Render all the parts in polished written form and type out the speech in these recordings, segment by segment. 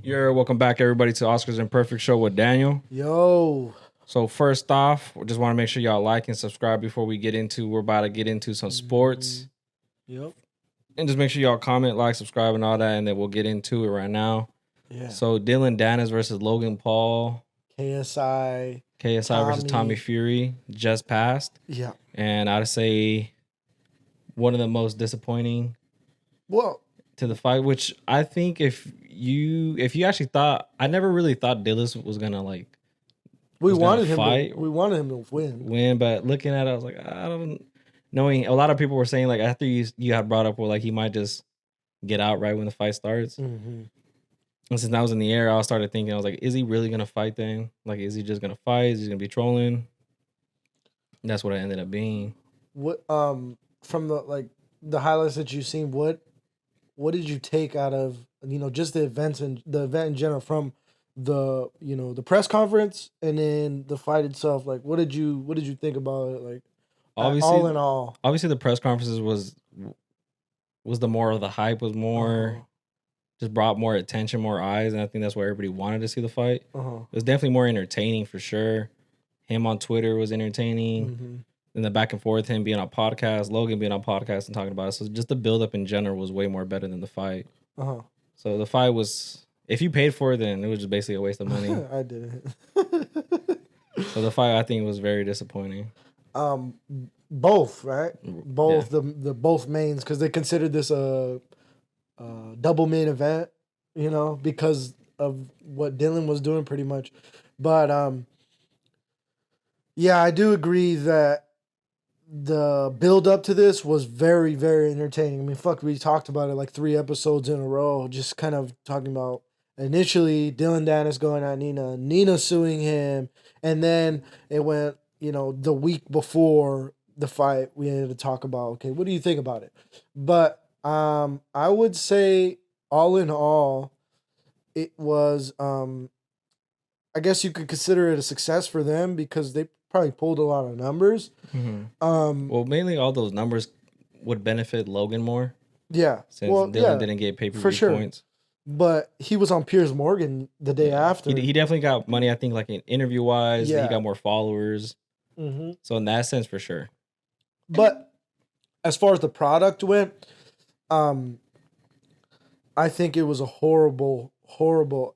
Welcome back, everybody, to Oscars Imperfect Show with Daniel. Yo. So first off, we just want to make sure y'all like and subscribe before we're about to get into some sports. Yep. And just make sure y'all comment, like, subscribe, and all that, and then we'll get into it right now. Yeah. So Dillon Danis versus Logan Paul. KSI versus Tommy Fury just passed. Yeah. And I'd say one of the most disappointing to the fight, which I think if you actually thought, I never really thought Dillis was gonna we wanted him to win, but looking at it, I was like, I don't knowing a lot of people were saying like after you had brought up where like he might just get out right when the fight starts. Mm-hmm. And since I was in the air, I started thinking, I was like, is he really gonna fight then? Like, is he just gonna fight? Is he gonna be trolling? And that's what it ended up being. What from the highlights that you've seen, what did you take out of just the event in general from the press conference and then the fight itself? Like, what did you think about it? Like, obviously, all in all, obviously the press conferences was the more of the hype was more just brought more attention, more eyes, and I think that's why everybody wanted to see the fight. It was definitely more entertaining for sure. Him on Twitter was entertaining. Mm-hmm. And the back and forth, him being on podcast, Logan being on podcast and talking about it. So just the build up in general was way more better than the fight. So the fight was, if you paid for it, then it was just basically a waste of money. I didn't. So the fight, I think, was very disappointing. Both, right? Both, yeah. the both mains, because they considered this a double main event, because of what Dillon was doing pretty much. But yeah, I do agree that the build up to this was very, very entertaining. I mean, we talked about it like 3 episodes in a row, just kind of talking about initially Dillon Danis going at Nina suing him, and then it went, the week before the fight, we had to talk about, okay, what do you think about it? But I would say all in all, it was I guess you could consider it a success for them because they probably pulled a lot of numbers. Mm-hmm. Well, mainly all those numbers would benefit Logan more. Yeah. Since Dillon didn't get pay-per-view points. But he was on Piers Morgan the day after. He definitely got money, I think, like in interview-wise. Yeah. He got more followers. Mm-hmm. So in that sense, for sure. But as far as the product went, I think it was a horrible.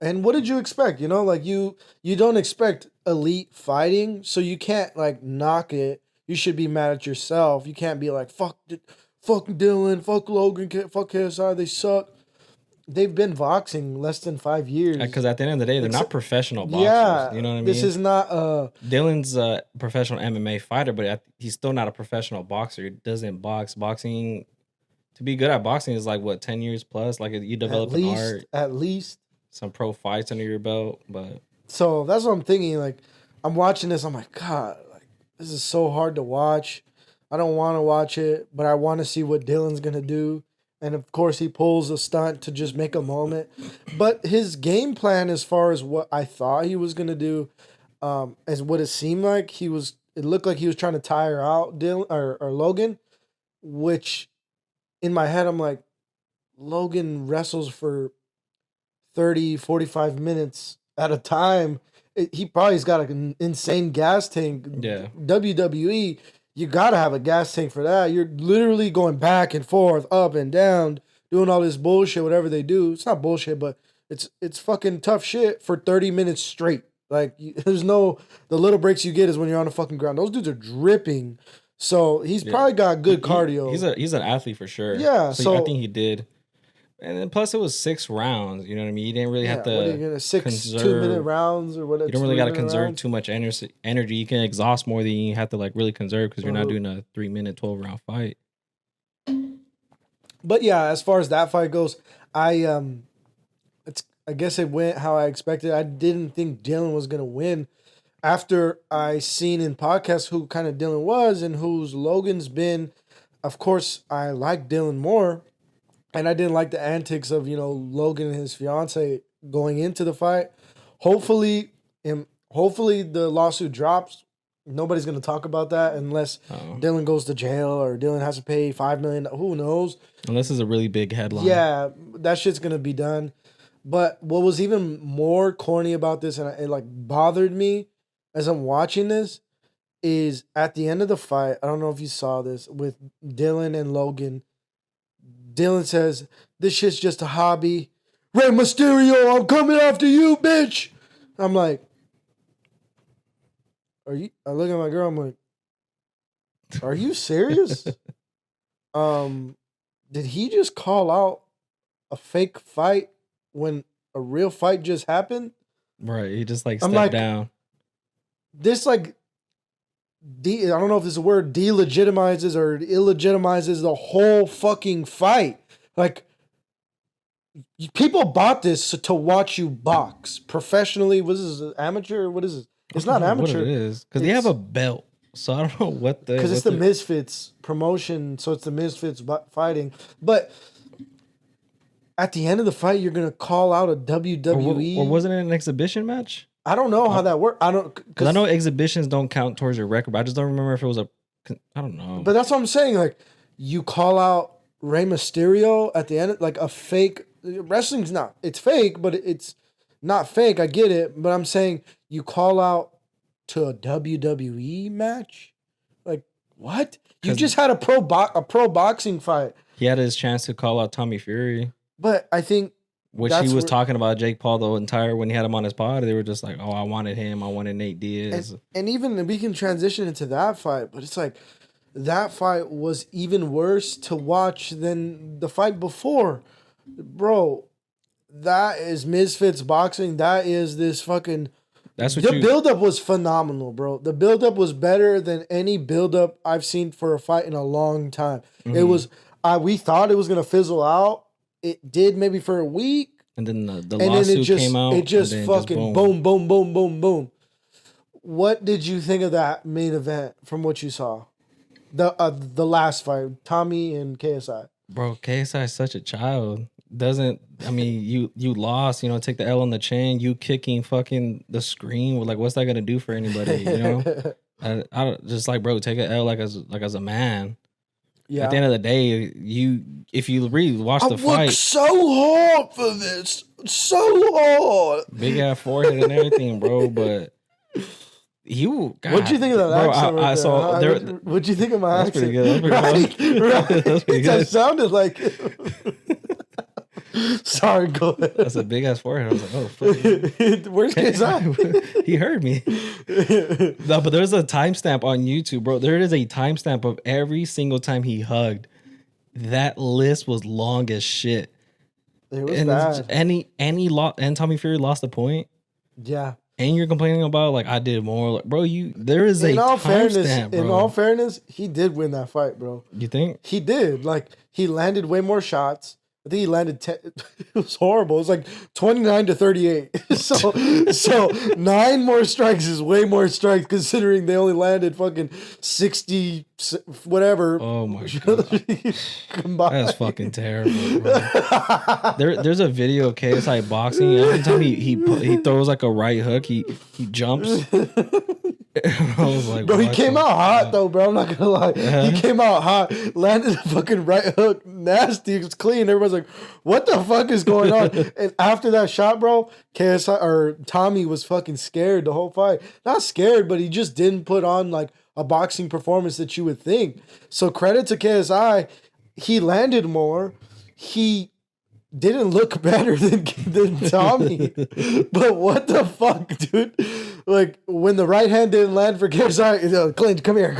And what did you expect? Like you don't expect elite fighting, so you can't like knock it. You should be mad at yourself. You can't be like fuck Dillon, fuck Logan, fuck KSI, they suck. They've been boxing less than 5 years. Because at the end of the day, they're not professional boxers. Yeah, you know what I mean? This is not Dillon's a professional MMA fighter, but he's still not a professional boxer. He doesn't box. Boxing, to be good at boxing is like what, 10 years plus? Like you develop an art. At least. Some pro fights under your belt, but so that's what I'm thinking. Like, I'm watching this, I'm like, God, like this is so hard to watch. I don't want to watch it, but I want to see what Dillon's gonna do. And of course, he pulls a stunt to just make a moment. But his game plan, as far as what I thought he was gonna do, as what it seemed like, it looked like he was trying to tire out Dillon or Logan, which in my head I'm like, Logan wrestles for 30, 45 minutes at a time. He probably's got an insane gas tank. Yeah. WWE, you got to have a gas tank for that. You're literally going back and forth, up and down, doing all this bullshit, whatever they do. It's not bullshit, but it's fucking tough shit for 30 minutes straight. Like, there's the little breaks you get is when you're on the fucking ground. Those dudes are dripping. So he's probably got good cardio. He's an athlete for sure. Yeah. So I think he did. And then plus it was 6 rounds. You know what I mean? You didn't really have to. What are you gonna 6 2-minute rounds or whatever? You don't really got to conserve too much energy. You can exhaust more than you have to like really conserve because you're not doing a 3-minute 12-round fight. But yeah, as far as that fight goes, I guess it went how I expected. I didn't think Dillon was gonna win. After I seen in podcasts who kind of Dillon was and who's Logan's been, of course I like Dillon more. And I didn't like the antics of, Logan and his fiance going into the fight. Hopefully the lawsuit drops. Nobody's going to talk about that unless Dillon goes to jail or Dillon has to pay $5 million. Who knows? Unless it's a really big headline. Yeah, that shit's going to be done. But what was even more corny about this, and it like bothered me as I'm watching this, is at the end of the fight. I don't know if you saw this with Dillon and Logan. Dillon says, "This shit's just a hobby. Rey Mysterio, I'm coming after you, bitch." I'm like, "Are you?" I look at my girl. I'm like, "Are you serious?" Did he just call out a fake fight when a real fight just happened? Right. He just like stepped down. This like, I don't know if this is a word, delegitimizes or illegitimizes the whole fucking fight. Like, people bought this to watch you box professionally. Was this amateur? What is this? It's not amateur. What it is, because they have a belt. So I don't know what the... Because it's the Misfits promotion, so it's the Misfits fighting. But at the end of the fight, you're going to call out a WWE... Or wasn't it an exhibition match? I don't know how that worked. Because I know exhibitions don't count towards your record, but I just don't remember if it was a... I don't know. But that's what I'm saying. Like, you call out Rey Mysterio at the end, like a fake... Wrestling's not... It's fake, but it's not fake. I get it. But I'm saying you call out to a WWE match? Like, what? You just had a pro boxing fight. He had his chance to call out Tommy Fury. But I think... Which he was talking about Jake Paul the entire... When he had him on his pod, they were just like, oh, I wanted him. I wanted Nate Diaz. And even we can transition into that fight, but it's like, that fight was even worse to watch than the fight before. Bro, that is Misfits boxing. That is this fucking... The buildup was phenomenal, bro. The buildup was better than any buildup I've seen for a fight in a long time. Mm-hmm. It was... we thought it was going to fizzle out. It did maybe for a week. And then the lawsuit came out. It just fucking boom, boom, boom, boom, boom. What did you think of that main event from what you saw? The last fight, Tommy and KSI. Bro, KSI is such a child. You lost, take the L on the chin, you kicking fucking the screen. Like, what's that gonna do for anybody, I just like, bro, take an L like as a man. Yeah. At the end of the day, if you really watch the fight, worked so hard for this, so hard, big ass forehead and everything, bro. But what'd you think of that accent? I saw. What'd you think of my accent? That's pretty good. Right. That's pretty good. That sounded like. Sorry, go ahead. That's a big ass forehead. I was like, oh, fuck. Where's KSI? He heard me. No, but there's a timestamp on YouTube, bro. There is a timestamp of every single time he hugged. That list was long as shit. It was bad. And Tommy Fury lost the point. Yeah. And you're complaining about like I did more, like, bro. There is a timestamp, bro. In all fairness, he did win that fight, bro. You think he did? Like, he landed way more shots. I think he landed 10. It was horrible. It was like 29-38. So 9 more strikes is way more strikes considering they only landed fucking 60 whatever. Oh my god, that's fucking terrible, bro. There's a video of KSI boxing. Every time he throws like a right hook, he jumps. I was like, bro, he came out hot though, bro. I'm not gonna lie. He came out hot, landed a fucking right hook, nasty. It was clean. Everybody's like, what the fuck is going on? And after that shot, bro, KSI or Tommy was fucking scared the whole fight. Not scared, but he just didn't put on like a boxing performance that you would think. So credit to KSI, he landed more. He didn't look better than Tommy. But what the fuck, dude? Like, when the right hand didn't land for KSI, Clint, come here.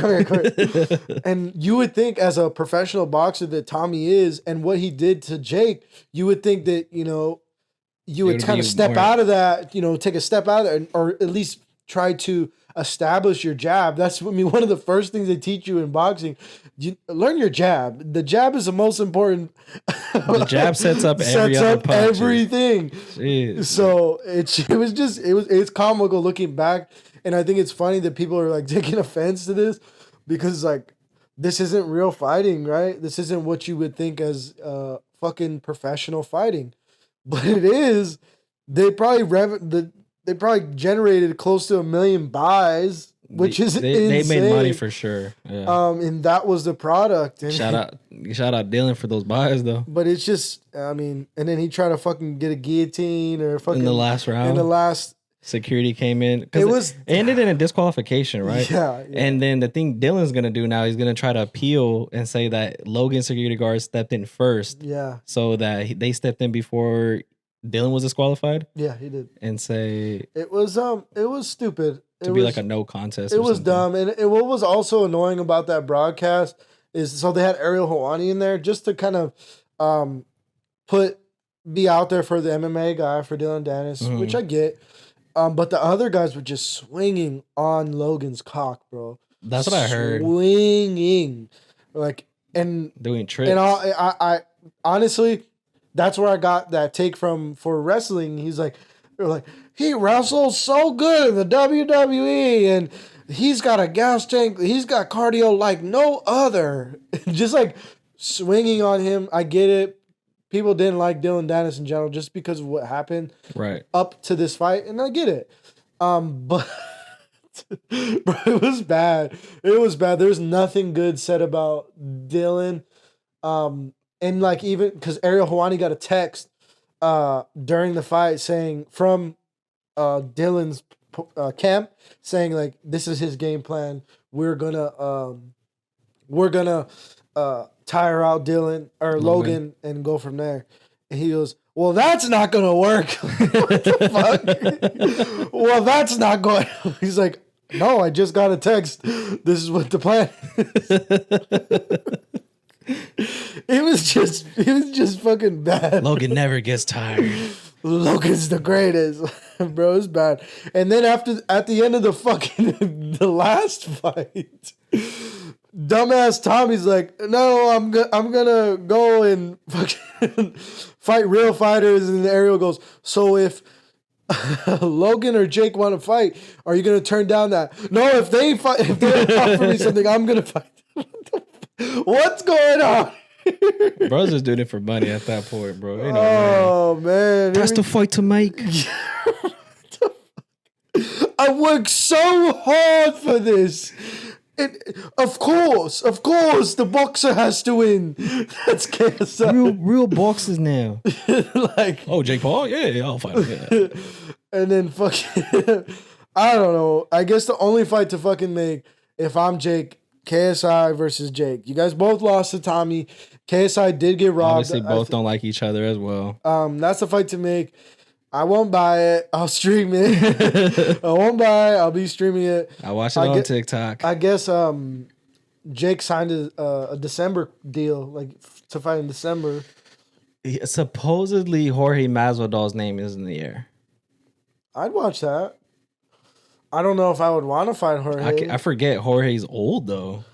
And you would think, as a professional boxer that Tommy is, and what he did to Jake, you would think that, you would kind of step out of that, take a step out of that, or at least try to establish your jab. That's, one of the first things they teach you in boxing. You learn your jab. The jab is the most important. The jab sets up everything. Jeez. So it's comical looking back, and I think it's funny that people are like taking offense to this because like this isn't real fighting, right? This isn't what you would think as fucking professional fighting, but it is. They probably generated close to 1 million buys. which is they made money for sure. Yeah. And that was the product. And shout out Dillon for those buys though. But it's just, I mean, and then he tried to fucking get a guillotine or fucking in the last round. In the last. Security came in because it ended in a disqualification, right? Yeah. And then the thing Dillon's gonna do now, he's gonna try to appeal and say that Logan's security guard stepped in first. Yeah. So that they stepped in before Dillon was disqualified. Yeah, he did. And say it was stupid. To be like a no contest. It was dumb, and what was also annoying about that broadcast is so they had Ariel Helwani in there just to kind of be out there for the MMA guy for Dillon Danis, which I get. But the other guys were just swinging on Logan's cock, bro. That's what I heard. Swinging, like, and doing tricks. And I honestly, that's where I got that take from for wrestling. He's like, they're like, he wrestles so good in the WWE, and he's got a gas tank. He's got cardio like no other. Just like swinging on him. I get it. People didn't like Dillon Danis in general just because of what happened up to this fight, and I get it. But bro, it was bad. It was bad. There's nothing good said about Dillon. And like even because Ariel Helwani got a text during the fight saying from Dillon's camp saying like this is his game plan. We're gonna tire out Dillon or Logan and go from there. And he goes, well, that's not going to work. What the fuck? Well, that's not going. He's like, no, I just got a text. This is what the plan is. It was just fucking bad. Logan never gets tired. Logan's the greatest. Bro, it's bad. And then at the end of the last fight, dumbass Tommy's like, no, I'm gonna go and fucking fight real fighters. And Ariel goes, so if Logan or Jake want to fight, are you gonna turn down that? No, if they offer me something, I'm gonna fight. What's going on? Bro's just doing it for money at that point, bro. You know, man. That's the fight to make. I worked so hard for this. Of course, the boxer has to win. That's KSI. Real boxers now. Like, oh, Jake Paul? Yeah, I'll fight him. Yeah. And then fucking, I don't know. I guess the only fight to fucking make, if I'm Jake, KSI versus Jake. You guys both lost to Tommy. KSI did get robbed. Obviously, both don't like each other as well. That's the fight to make. I won't buy it. I'll stream it. I won't buy it. I'll be streaming it. I watch it on TikTok. I guess Jake signed a December deal, like to fight in December. Supposedly, Jorge Masvidal's name is in the air. I'd watch that. I don't know if I would want to fight Jorge. I forget Jorge's old though.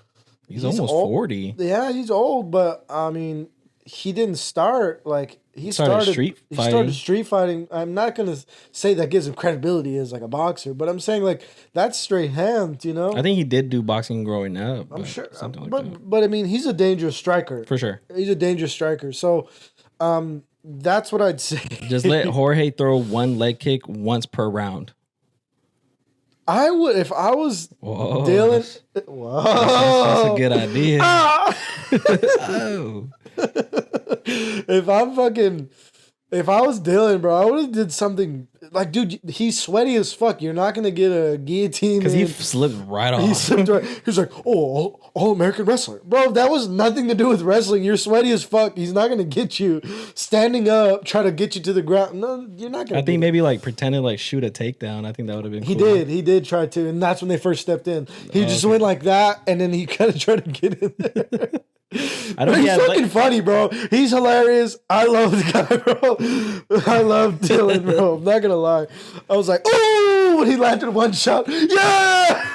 He's almost old. 40. Yeah, he's old, but I mean, he didn't start like he started street fighting. He started street fighting. I'm not gonna say that gives him credibility as like a boxer, but I'm saying like that's straight hands, you know. I think he did do boxing growing up. I'm sure, but I mean, he's a dangerous striker for sure. He's a dangerous striker. So, that's what I'd say. Just let Jorge throw one leg kick once per round. I would if I was Dillon. Whoa, that's a good idea. Oh. If I was Dillon, bro, I would have did something like, dude, he's sweaty as fuck. You're not gonna get a guillotine because he slipped right off. He slipped right. He's like, oh, all American wrestler, bro. That was nothing to do with wrestling. You're sweaty as fuck. He's not gonna get you standing up, try to get you to the ground. No, you're not gonna. I think maybe like pretended like shoot a takedown. I think that would have been. He did try to, and that's when they first stepped in. He just went like that, and then he kind of tried to get in there. I don't. He's fucking funny, bro. He's hilarious. I love the guy, bro. I love Dillon, bro. I'm not gonna lie. I was like, oh, when he landed one shot, yeah,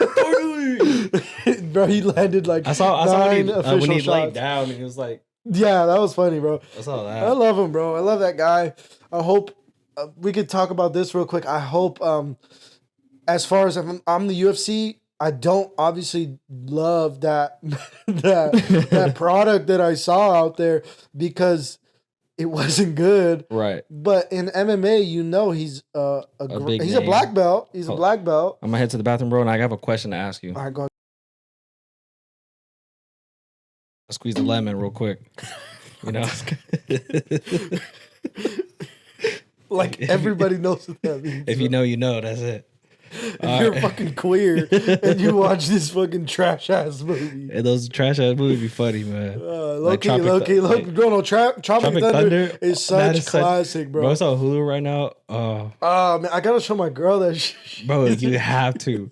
bro. He landed like I saw when he shots. laid down, and he was like, yeah, that was funny, bro. I saw that. I love him, bro. I love that guy. I hope we could talk about this real quick. I hope, as far as I'm the UFC. I don't obviously love that product that I saw out there because it wasn't good. Right. But in MMA, he's he's a black belt. He's a black belt. I'm gonna head to the bathroom, bro, and I have a question to ask you. All right, go. I squeeze the lemon real quick. You know, like everybody knows what that means. If you know, you know. That's it. If you're fucking queer and you watch this fucking trash ass movie, and those trash ass movies be funny, man. Tropic Thunder is such classic, bro. Bro, it's on Hulu right now. Man, I gotta show my girl that shit. Bro, you have to.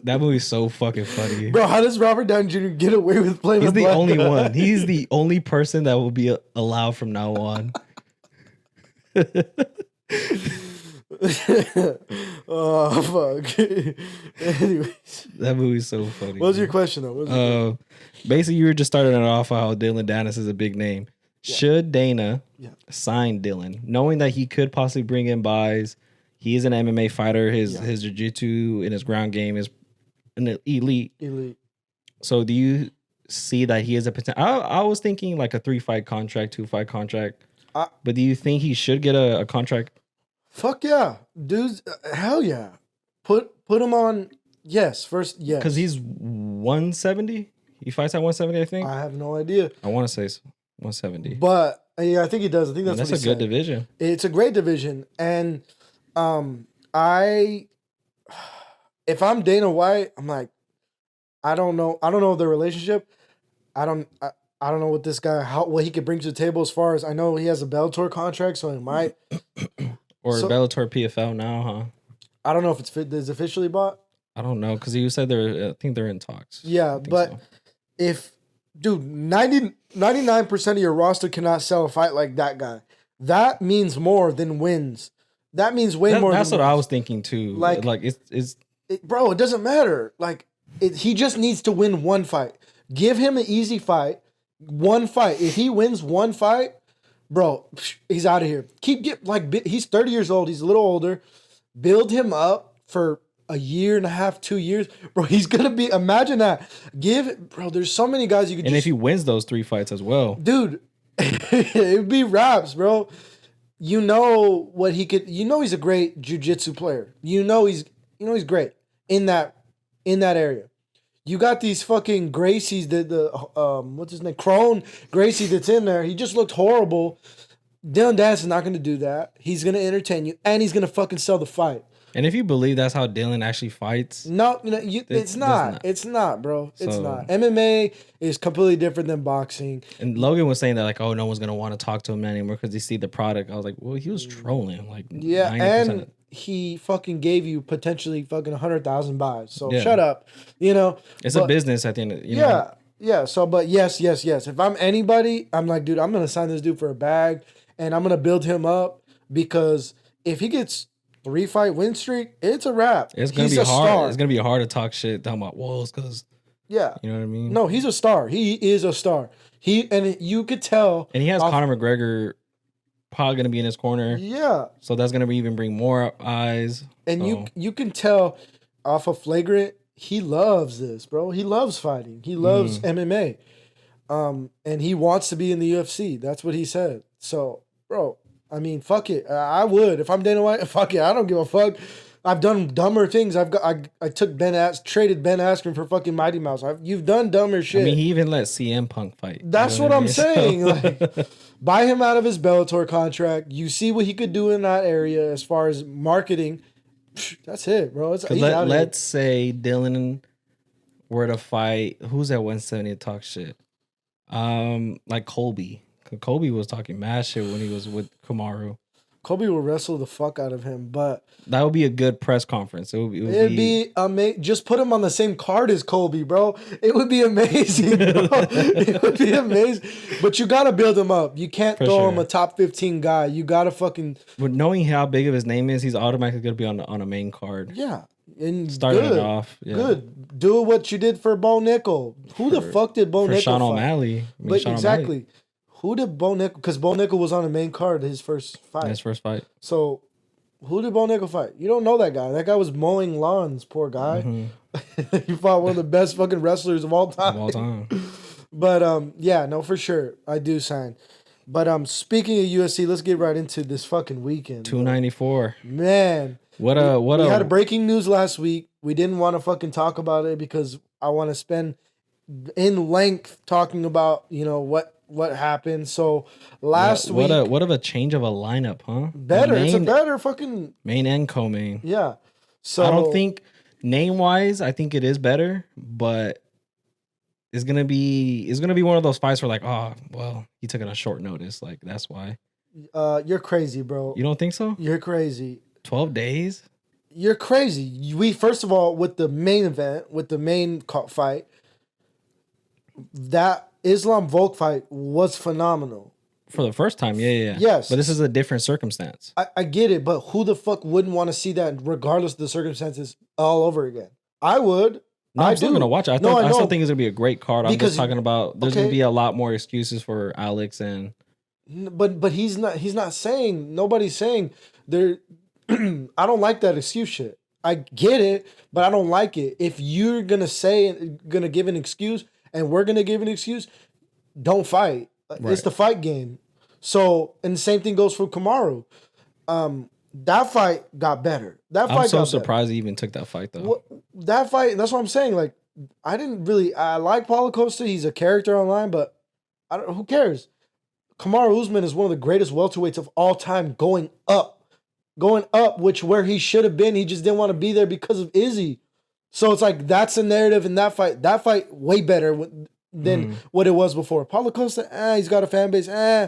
That movie's so fucking funny. Bro, how does Robert Downey Jr. get away with playing He's the black only guy? one. He's the only person that will be allowed from now on. Oh, fuck. Anyways. That movie's so funny. What was your question, though? Basically, you were just starting it off how Dillon Danis is a big name. Yeah. Should Dana sign Dillon, knowing that he could possibly bring in buys? He is an MMA fighter. His jiu-jitsu and his ground game is an elite. So do you see that he is a potential? I was thinking like a 3-fight contract, 2-fight contract. But do you think he should get a contract? Fuck yeah. Dudes, hell yeah. Put him on, first, yes. Because he's 170? He fights at 170, I think? I have no idea. I want to say 170. But, yeah, I think he does. I think that's what he said. That's a good division. It's a great division. And if I'm Dana White, I'm like, I don't know their relationship. I don't know what this guy, what he could bring to the table as far as I know he has a Bellator contract, so he might. Or Bellator PFL now, huh? I don't know if it's officially bought. I don't know, because you said I think they're in talks. Yeah, but if, dude, 99% of your roster cannot sell a fight like that guy. That means more than wins. That means way more. That's than what wins. I was thinking too. Like bro, it doesn't matter. Like he just needs to win one fight. Give him an easy fight, one fight. If he wins one fight, bro, he's out of here. He's 30 years old. He's a little older. Build him up for a year and a half, 2 years, bro. He's gonna be. Imagine that. There's so many guys you could. And if he wins those 3 fights as well, dude, it'd be raps, bro. You know what he could. You know he's a great jiu-jitsu player. You know he's great in that area. You got these fucking Gracies, what's his name? Crone Gracie that's in there. He just looked horrible. Dillon Danis is not going to do that. He's going to entertain you, and he's going to fucking sell the fight. And if you believe that's how Dillon actually fights, no, it's not. It's not, bro. It's not. MMA is completely different than boxing. And Logan was saying that like, oh, no one's gonna want to talk to him anymore because they see the product. I was like, well, he was trolling. Like, yeah, 90%. And he fucking gave you potentially fucking 100,000 buys. So shut up. It's a business at the end. Yeah. So, but yes. If I'm anybody, I'm like, dude, I'm gonna sign this dude for a bag, and I'm gonna build him up because if he gets 3-fight win streak, it's a wrap. It's gonna be hard. Star. It's gonna be hard to talk shit talking about walls because you know what I mean. No, he's a star. He is a star. You could tell, and he has Conor McGregor probably gonna be in his corner. Yeah, so that's gonna even bring more eyes. And you can tell off of Flagrant, he loves this, bro. He loves fighting. He loves MMA, and he wants to be in the UFC. That's what he said. So, bro. I mean, fuck it. I would if I'm Dana White. Fuck it. I don't give a fuck. I've done dumber things. I took traded Ben Askren for fucking Mighty Mouse. You've done dumber shit. I mean, he even let CM Punk fight. That's what I'm saying. Like, buy him out of his Bellator contract. You see what he could do in that area as far as marketing. That's it, bro. Let's say Dillon were to fight. Who's at 170 to talk shit? Like Colby. Kobe was talking mad shit when he was with Kamaru. Kobe will wrestle the fuck out of him, but that would be a good press conference. It'd be amazing. Just put him on the same card as Kobe, bro. It would be amazing, bro. It would be amazing. But you gotta build him up. You can't throw him a top 15 guy. You gotta fucking. But knowing how big of his name is, he's automatically gonna be on a main card. Yeah. And starting it off. Yeah. Good. Do what you did for Bo Nickel. Who the fuck did Bo Nickel Sean fight? O'Malley. Exactly. Who did Bo Nickel? Because Bo Nickel was on the main card his first fight. So, who did Bo Nickel fight? You don't know that guy. That guy was mowing lawns. Poor guy. Mm-hmm. He fought one of the best fucking wrestlers of all time. But yeah, no, for sure, I do sign. But speaking of UFC, let's get right into this fucking weekend. 294. Man, we had a breaking news last week. We didn't want to fucking talk about it because I want to spend in length talking about what happened. So last week, what of a change of a lineup, huh? Better, it's a better fucking main and co-main. Yeah. So I don't think name wise, I think it is better, but it's gonna be one of those fights where like, oh well, he took it on short notice. Like that's why. You're crazy, bro. You don't think so? You're crazy. 12 days? You're crazy. We first of all, with the main event, with the main fight, that Islam Volk fight was phenomenal. For the first time, yeah. Yes. But this is a different circumstance. I get it, but who the fuck wouldn't want to see that regardless of the circumstances all over again? I would. No, I'm still going to watch it. I still think it's going to be a great card. I'm just talking about there's going to be a lot more excuses for Alex and... But he's not saying, nobody's saying there. I don't like that excuse shit. I get it, but I don't like it. If you're going to give an excuse and we're going to give an excuse, don't fight. Right. It's the fight game. So, and the same thing goes for Kamaru. That fight got better. I'm so surprised he even took that fight though. That fight, that's what I'm saying. Like, I like Paulo Costa. He's a character online, but who cares? Kamaru Usman is one of the greatest welterweights of all time going up, which where he should have been. He just didn't want to be there because of Izzy. So it's like, that's a narrative in that fight. That fight way better than what it was before. Paulo Costa, he's got a fan base.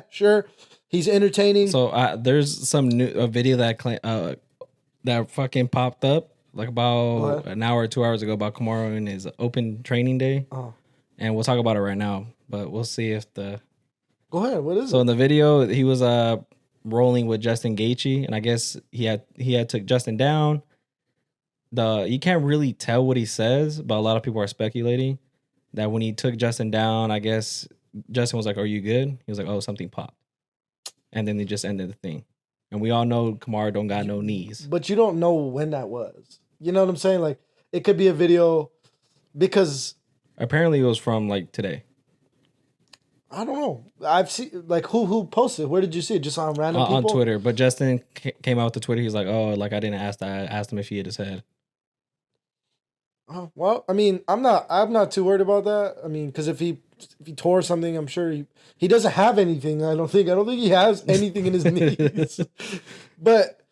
Sure. He's entertaining. So there's some new video that fucking popped up like about an hour or 2 hours ago about Kamaru and his open training day. And we'll talk about it right now, but we'll see if the... Go ahead. What is it? So in the video, he was rolling with Justin Gaethje, and I guess he had took Justin down. You can't really tell what he says, but a lot of people are speculating that when he took Justin down, I guess Justin was like, "Are you good?" He was like, "Oh, something popped," and then they just ended the thing. And we all know Kamaru don't got no knees. But you don't know when that was. You know what I'm saying? Like, it could be a video because apparently it was from like today. I don't know. I've seen like who posted. Where did you see it? Just on random people on Twitter. But Justin came out with the Twitter. He's like, "Oh, like I didn't ask that. I asked him if he hit his head." Well, I mean, I'm not too worried about that. I mean, because if he tore something, I'm sure he doesn't have anything. I don't think he has anything in his knees. But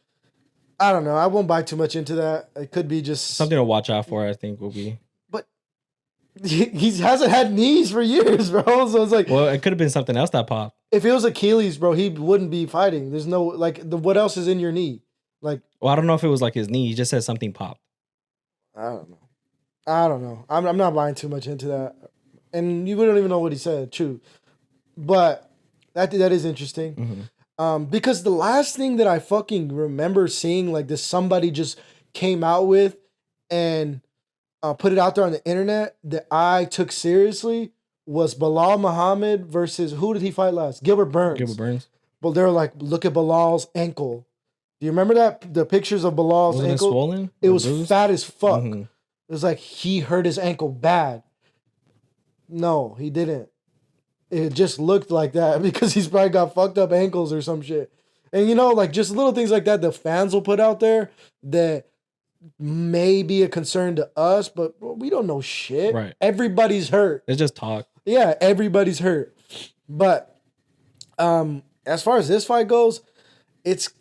I don't know. I won't buy too much into that. It could be just something to watch out for. I think will be. He hasn't had knees for years, bro. So it's like, well, it could have been something else that popped. If it was Achilles, bro, he wouldn't be fighting. There's no what else is in your knee? Like, well, I don't know if it was like his knee. He just said something popped. I don't know. I'm not buying too much into that, and you don't even know what he said. True, but that is interesting. Because the last thing that I fucking remember seeing like this, somebody just came out with and. Put it out there on the internet that I took seriously was Bilal Muhammad versus who did he fight last? Gilbert Burns. Well, they were like, look at Bilal's ankle. Do you remember that? The pictures of Bilal's ankle? Wasn't it swollen? It was bruised? Fat as fuck. It was like he hurt his ankle bad. No, he didn't. It just looked like that because he's probably got fucked up ankles or some shit. And like just little things like that the fans will put out there that may be a concern to us, but we don't know shit. Right. Everybody's hurt. It's just talk. Yeah, everybody's hurt. But as far as this fight goes, it's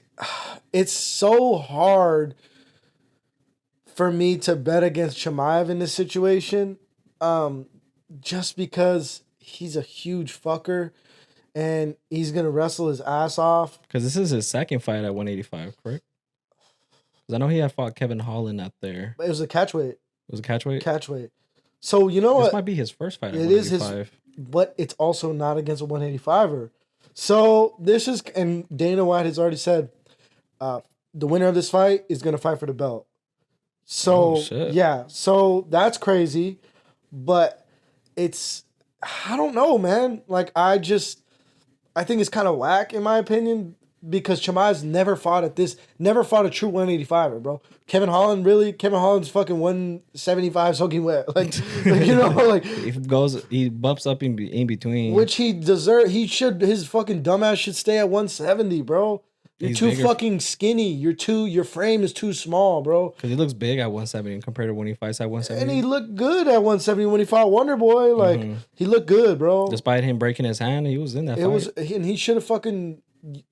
so hard for me to bet against Chimaev in this situation, just because he's a huge fucker and he's gonna wrestle his ass off. Because this is his second fight at 185, correct? I know he had fought Kevin Holland out there. It was a catchweight. It was a catchweight? Catchweight. So, you know what? This might be his first fight at 185. It is his, but it's also not against a 185er. So, and Dana White has already said, the winner of this fight is going to fight for the belt. So, yeah. So, that's crazy. But I don't know, man. Like, I think it's kind of whack, in my opinion. because Chimaev's never fought a true 185er, bro. Kevin Holland's fucking 175 soaking wet. Like you know, like he bumps up in between. Which he deserves. His fucking dumbass should stay at 170, bro. You're too fucking skinny. Your frame is too small, bro. Because he looks big at 170 compared to when he fights at 170. And he looked good at 170 when he fought Wonder Boy. Like, he looked good, bro. Despite him breaking his hand, he was in that fight. And he should have fucking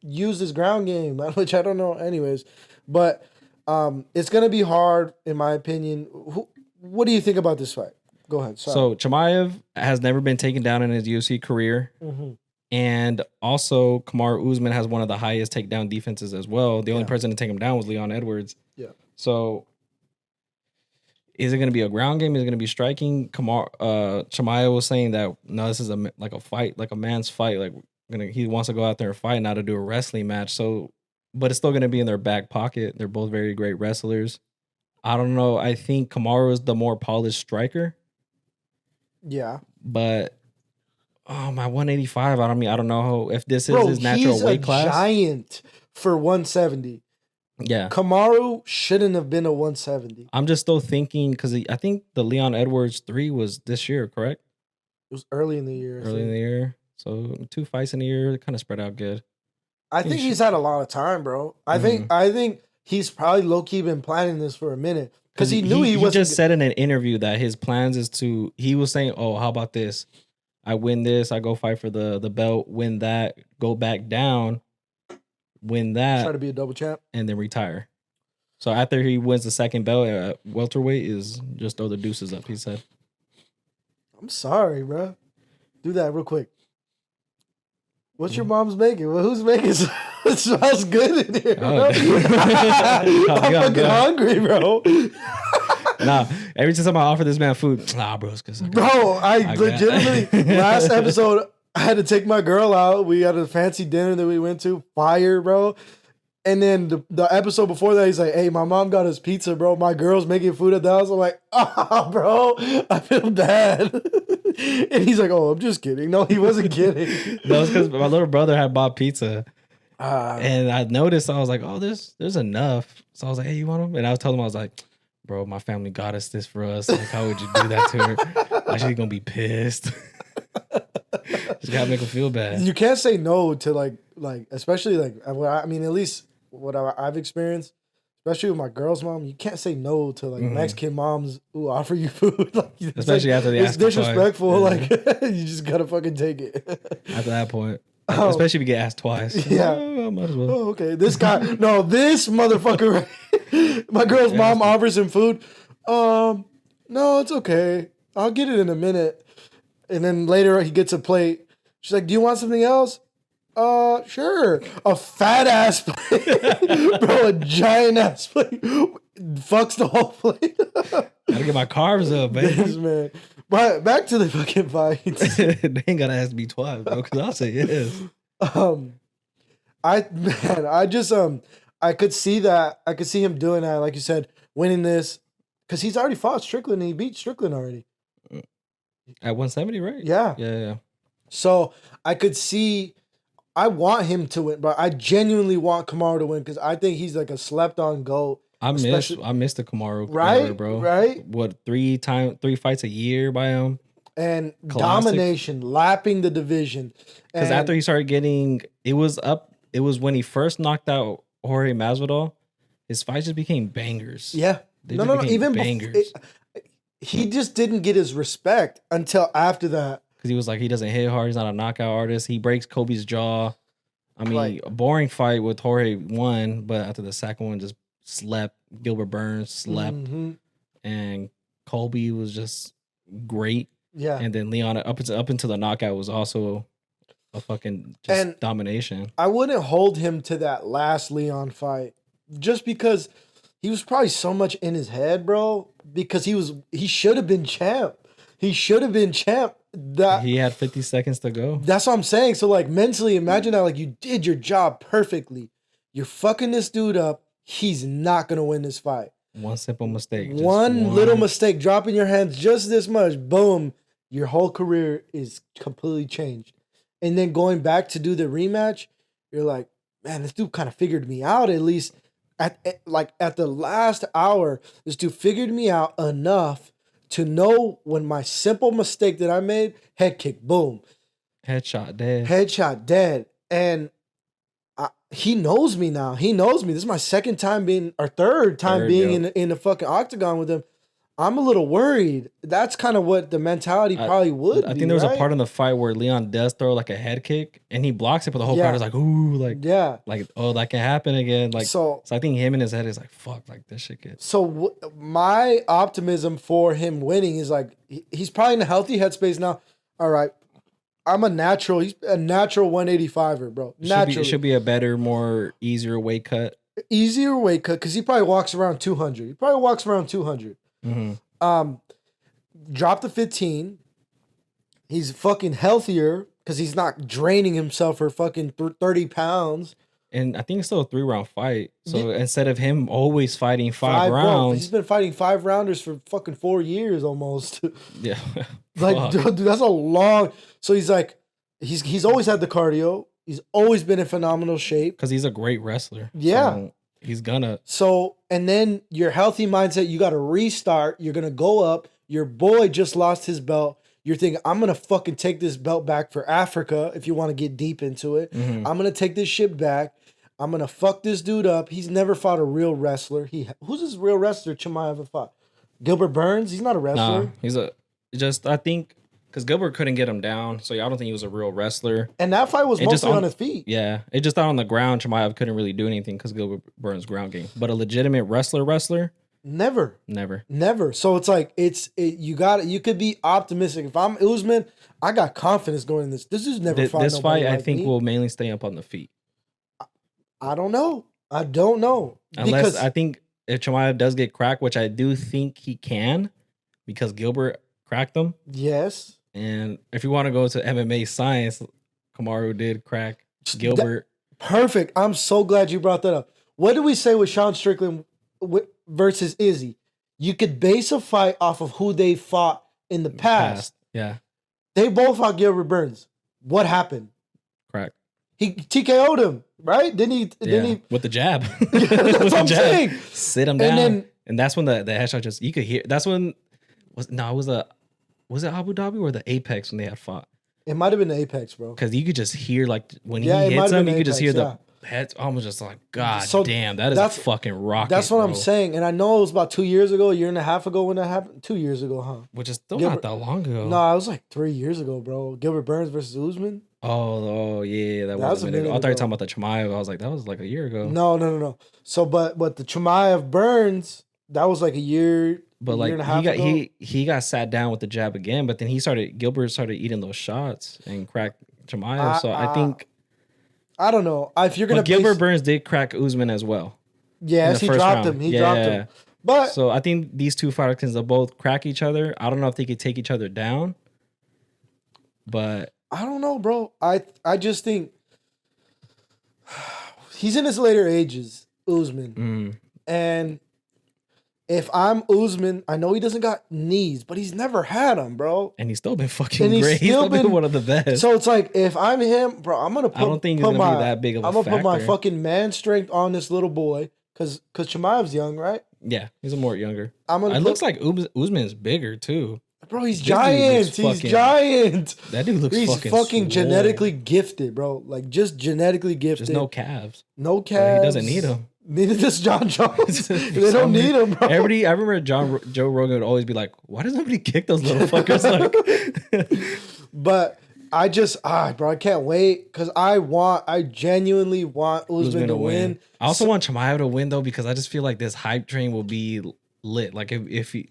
used his ground game, which I don't know anyways. But it's going to be hard, in my opinion. What do you think about this fight? Go ahead. Sorry. So, Chimaev has never been taken down in his UFC career. Mm-hmm. And also, Kamaru Usman has one of the highest takedown defenses as well. The only person to take him down was Leon Edwards. Yeah. So, is it going to be a ground game? Is it going to be striking? Chimaev was saying that, no, this is like a fight, like a man's fight. Like, he wants to go out there and fight, not to do a wrestling match. So, but it's still going to be in their back pocket. They're both very great wrestlers. I don't know. I think Kamaru is the more polished striker. Yeah. But... Oh, my 185. I don't know if this is his natural weight class. He's a giant for 170. Yeah. Kamaru shouldn't have been a 170. I'm just still thinking because I think the Leon Edwards 3 was this year, correct? It was early in the year. Early in the year. So 2 fights in a year, kind of spread out good. I think he's had a lot of time, bro. I think he's probably low-key been planning this for a minute. Because he knew he was. He just said in an interview that his plans is to, he was saying, oh, how about this? I win this, I go fight for the belt, win that, go back down, win that. Try to be a double champ. And then retire. So after he wins the second belt at welterweight is just throw the deuces up, he said. I'm sorry, bro. Do that real quick. What's your mom's making? Well, who's making? It smells good in here, bro. I'm fucking hungry, bro. Nah, every time I offer this man food, bro, it's cause I legitimately last episode I had to take my girl out. We had a fancy dinner that we went to, fire, bro. And then the episode before that, he's like, "Hey, my mom got us pizza, bro. My girl's making food at the house." I'm like, "Oh, bro, I feel bad." And he's like, "Oh, I'm just kidding." No, he wasn't kidding. That was because my little brother had bought pizza. And I noticed, I was like, "Oh, there's enough." So I was like, "Hey, you want them?" And I was telling him, I was like, "Bro, my family got us this for us. Like, how would you do that to her? She's gonna be pissed." Just gotta make her feel bad. You can't say no to like especially like I mean, at least what I've experienced, especially with my girl's mom. You can't say no to like Mexican moms who offer you food. Like, especially after they ask. It's disrespectful. Like you just gotta fucking take it. After that point. Especially if you get asked twice. Yeah. Might as well. Oh, okay. This motherfucker. My girl's mom offers him food. No, it's okay. I'll get it in a minute. And then later he gets a plate. She's like, "Do you want something else?" Sure. A fat ass plate. Bro, a giant ass plate. Fucks the whole plate. Gotta get my carbs up, man. Yes, man. But back to the fucking fights. They ain't gotta ask me twice, bro, because I'll say yes. I could see that. I could see him doing that, like you said, winning this. Because he's already fought Strickland and he beat Strickland already. At 170, right? Yeah. Yeah. So I could see, I want him to win, but I genuinely want Kamaru to win because I think he's like a slept-on GOAT. I miss the Kamaru, right, bro. Right? What, 3 fights a year by him? And domination, lapping the division. Because after he started getting, it was when he first knocked out Jorge Masvidal, his fights just became bangers. Yeah. Even bangers. He just didn't get his respect until after that. Because he was like, he doesn't hit hard. He's not a knockout artist. He breaks Kobe's jaw. I mean, a boring fight with Jorge won, but after the second one, just slept. Gilbert Burns slept. Mm-hmm. And Colby was just great. Yeah. And then Leon, up until the knockout, was also a fucking domination. I wouldn't hold him to that last Leon fight just because he was probably so much in his head, bro. Because he should have been champ. He should have been champ. That he had 50 seconds to go. That's what I'm saying. So like mentally, imagine that like you did your job perfectly. You're fucking this dude up. He's not gonna win this fight. One simple mistake. One little mistake, dropping your hands just this much, boom, your whole career is completely changed. And then going back to do the rematch, you're like, man, this dude kind of figured me out at least. At the last hour, this dude figured me out enough to know when my simple mistake that I made, head kick, boom. Headshot dead. Headshot dead. And he knows me now. He knows me. This is my third time being in the fucking octagon with him. I'm a little worried. That's kind of what the mentality probably would be. I think there was a part in the fight where Leon does throw like a head kick and he blocks it, but the whole crowd is like, ooh, like, oh, that can happen again. Like, so I think him in his head is like, fuck, like this shit gets. So my optimism for him winning is like, he's probably in a healthy headspace now. All right. He's a natural 185er, bro. It should be a better, more easier weight cut. Easier weight cut, because he probably walks around 200. Mm-hmm. Drop the 15. He's fucking healthier because he's not draining himself for fucking 30 pounds. And I think it's still a 3-round fight. So instead of him always fighting five rounds. Bro, he's been fighting 5-rounders for fucking 4 years almost. Yeah. Like, dude, that's a long. So he's like, he's always had the cardio. He's always been in phenomenal shape. Because he's a great wrestler. Yeah. So he's gonna. So, and then your healthy mindset, you got to restart. You're going to go up. Your boy just lost his belt. You're thinking, I'm going to fucking take this belt back for Africa if you want to get deep into it. Mm-hmm. I'm going to take this shit back. I'm going to fuck this dude up. He's never fought a real wrestler. Who's this real wrestler Chimaev ever fought? Gilbert Burns? He's not a wrestler. Nah, I think, because Gilbert couldn't get him down, so I don't think he was a real wrestler. And that fight was mostly on his feet. Yeah. It just on the ground, Chimaev couldn't really do anything because Gilbert Burns' ground game. But a legitimate wrestler? Never. So it's like, you could be optimistic. If I'm Usman, I got confidence going in this. This is never fought this fight, I think, will mainly stay up on the feet. I don't know. Unless I think if Chimaev does get cracked, which I do think he can, because Gilbert cracked him. Yes. And if you want to go to MMA science, Kamaru did crack Gilbert. Perfect. I'm so glad you brought that up. What do we say with Sean Strickland versus Izzy? You could base a fight off of who they fought in the past. Yeah. They both fought Gilbert Burns. What happened? Crack. He TKO'd him, right? Didn't he? With the jab. That's what I'm saying. Sit him down. And that's when the headshot just, you could hear. That's when, was it Abu Dhabi or the Apex when they had fought? It might have been the Apex, bro. Because you could just hear, like, when he hits him, you could just hear the heads almost just like, God damn, that is fucking rocket. That's what I'm saying. And I know it was about 2 years ago, a year and a half ago when that happened. 2 years ago, huh? Which is still not that long ago. No, it was like 3 years ago, bro. Gilbert Burns versus Usman. Oh yeah, that was a minute ago. I thought you were talking about the Chimaev. I was like, that was like a year ago. No. So, but the Chimaev Burns, that was like a year. But like year and a half ago. He got sat down with the jab again, but then Gilbert started eating those shots and cracked Chimaev. So I think, I don't know if you're gonna. But Gilbert Burns did crack Usman as well. Yes, he dropped him. He dropped him. But so I think these two fighters can both crack each other. I don't know if they could take each other down, but I don't know, bro. I just think he's in his later ages, Usman, and if I'm Usman, I know he doesn't got knees, but he's never had them, bro. And he's still been fucking great. He's still been one of the best. So it's like, if I'm him, bro, I don't think he's gonna be that big of a factor. I'm gonna put my fucking man strength on this little boy, because Chimaev's young, right? Yeah, he's more younger. It looks like Usman is bigger too. Bro, he's giant. He's giant. That dude looks fucking genetically gifted, bro. Like, just genetically gifted. Just no calves. No calves. He doesn't need them. Neither does John Jones. They don't need him, bro. I remember Joe Rogan would always be like, why does nobody kick those little fuckers? But bro, I can't wait, because I genuinely want Usman to win. I also want Chimaev to win, though, because I just feel like this hype train will be lit. Like, if he...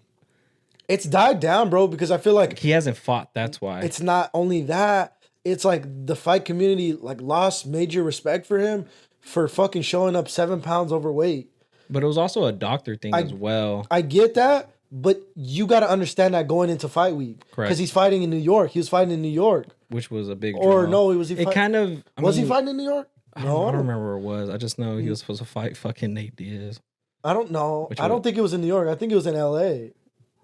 It's died down, bro, because I feel like he hasn't fought. That's why. It's not only that. It's like the fight community like lost major respect for him for fucking showing up 7 pounds overweight. But it was also a doctor thing as well. I get that, but you got to understand that going into fight week. Correct. Because he's fighting in New York. He was fighting in New York. Which was a big draw. Was he fighting in New York? No, I don't remember where it was. I just know he was supposed to fight fucking Nate Diaz. I don't know. I don't think it was in New York. I think it was in LA.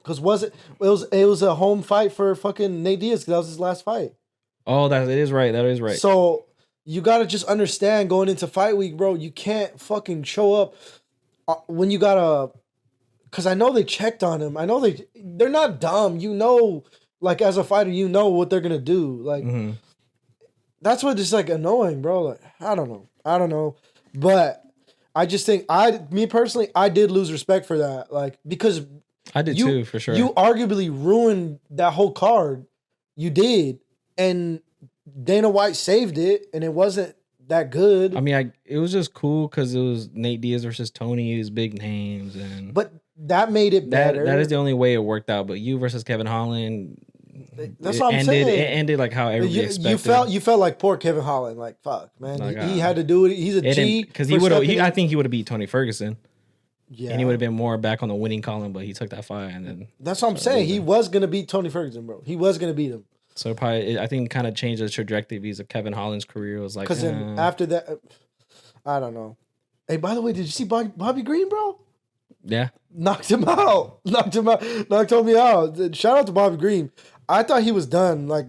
Because it was a home fight for fucking Nate Diaz, because that was his last fight. Oh, that is right. That is right. So you got to just understand going into fight week, bro, you can't fucking show up when you got to, because I know they checked on him. I know they're not dumb. You know, like as a fighter, you know what they're going to do. Like, that's what is like annoying, bro. Like, I don't know. But I just think me personally, I did lose respect for that. Like, because I did too, for sure. You arguably ruined that whole card. You did. And Dana White saved it, and it wasn't that good. I mean, it was just cool because it was Nate Diaz versus Tony, his big names, but that made it better. That is the only way it worked out. But you versus Kevin Holland, that's what I'm saying. It ended like how everybody expected. You felt like poor Kevin Holland. Like, fuck, man, like, he had to do it. He's a G because I think he would have beat Tony Ferguson. Yeah, and he would have been more back on the winning column, but he took that fight, and then that's what I'm saying. He was gonna beat Tony Ferguson, bro. He was gonna beat him. So probably, I think, kind of changed the trajectory of Kevin Holland's career. It was like, because then after that, I don't know. Hey, by the way, did you see Bobby Green, bro? Yeah, knocked him out. Knocked me out. Shout out to Bobby Green. I thought he was done like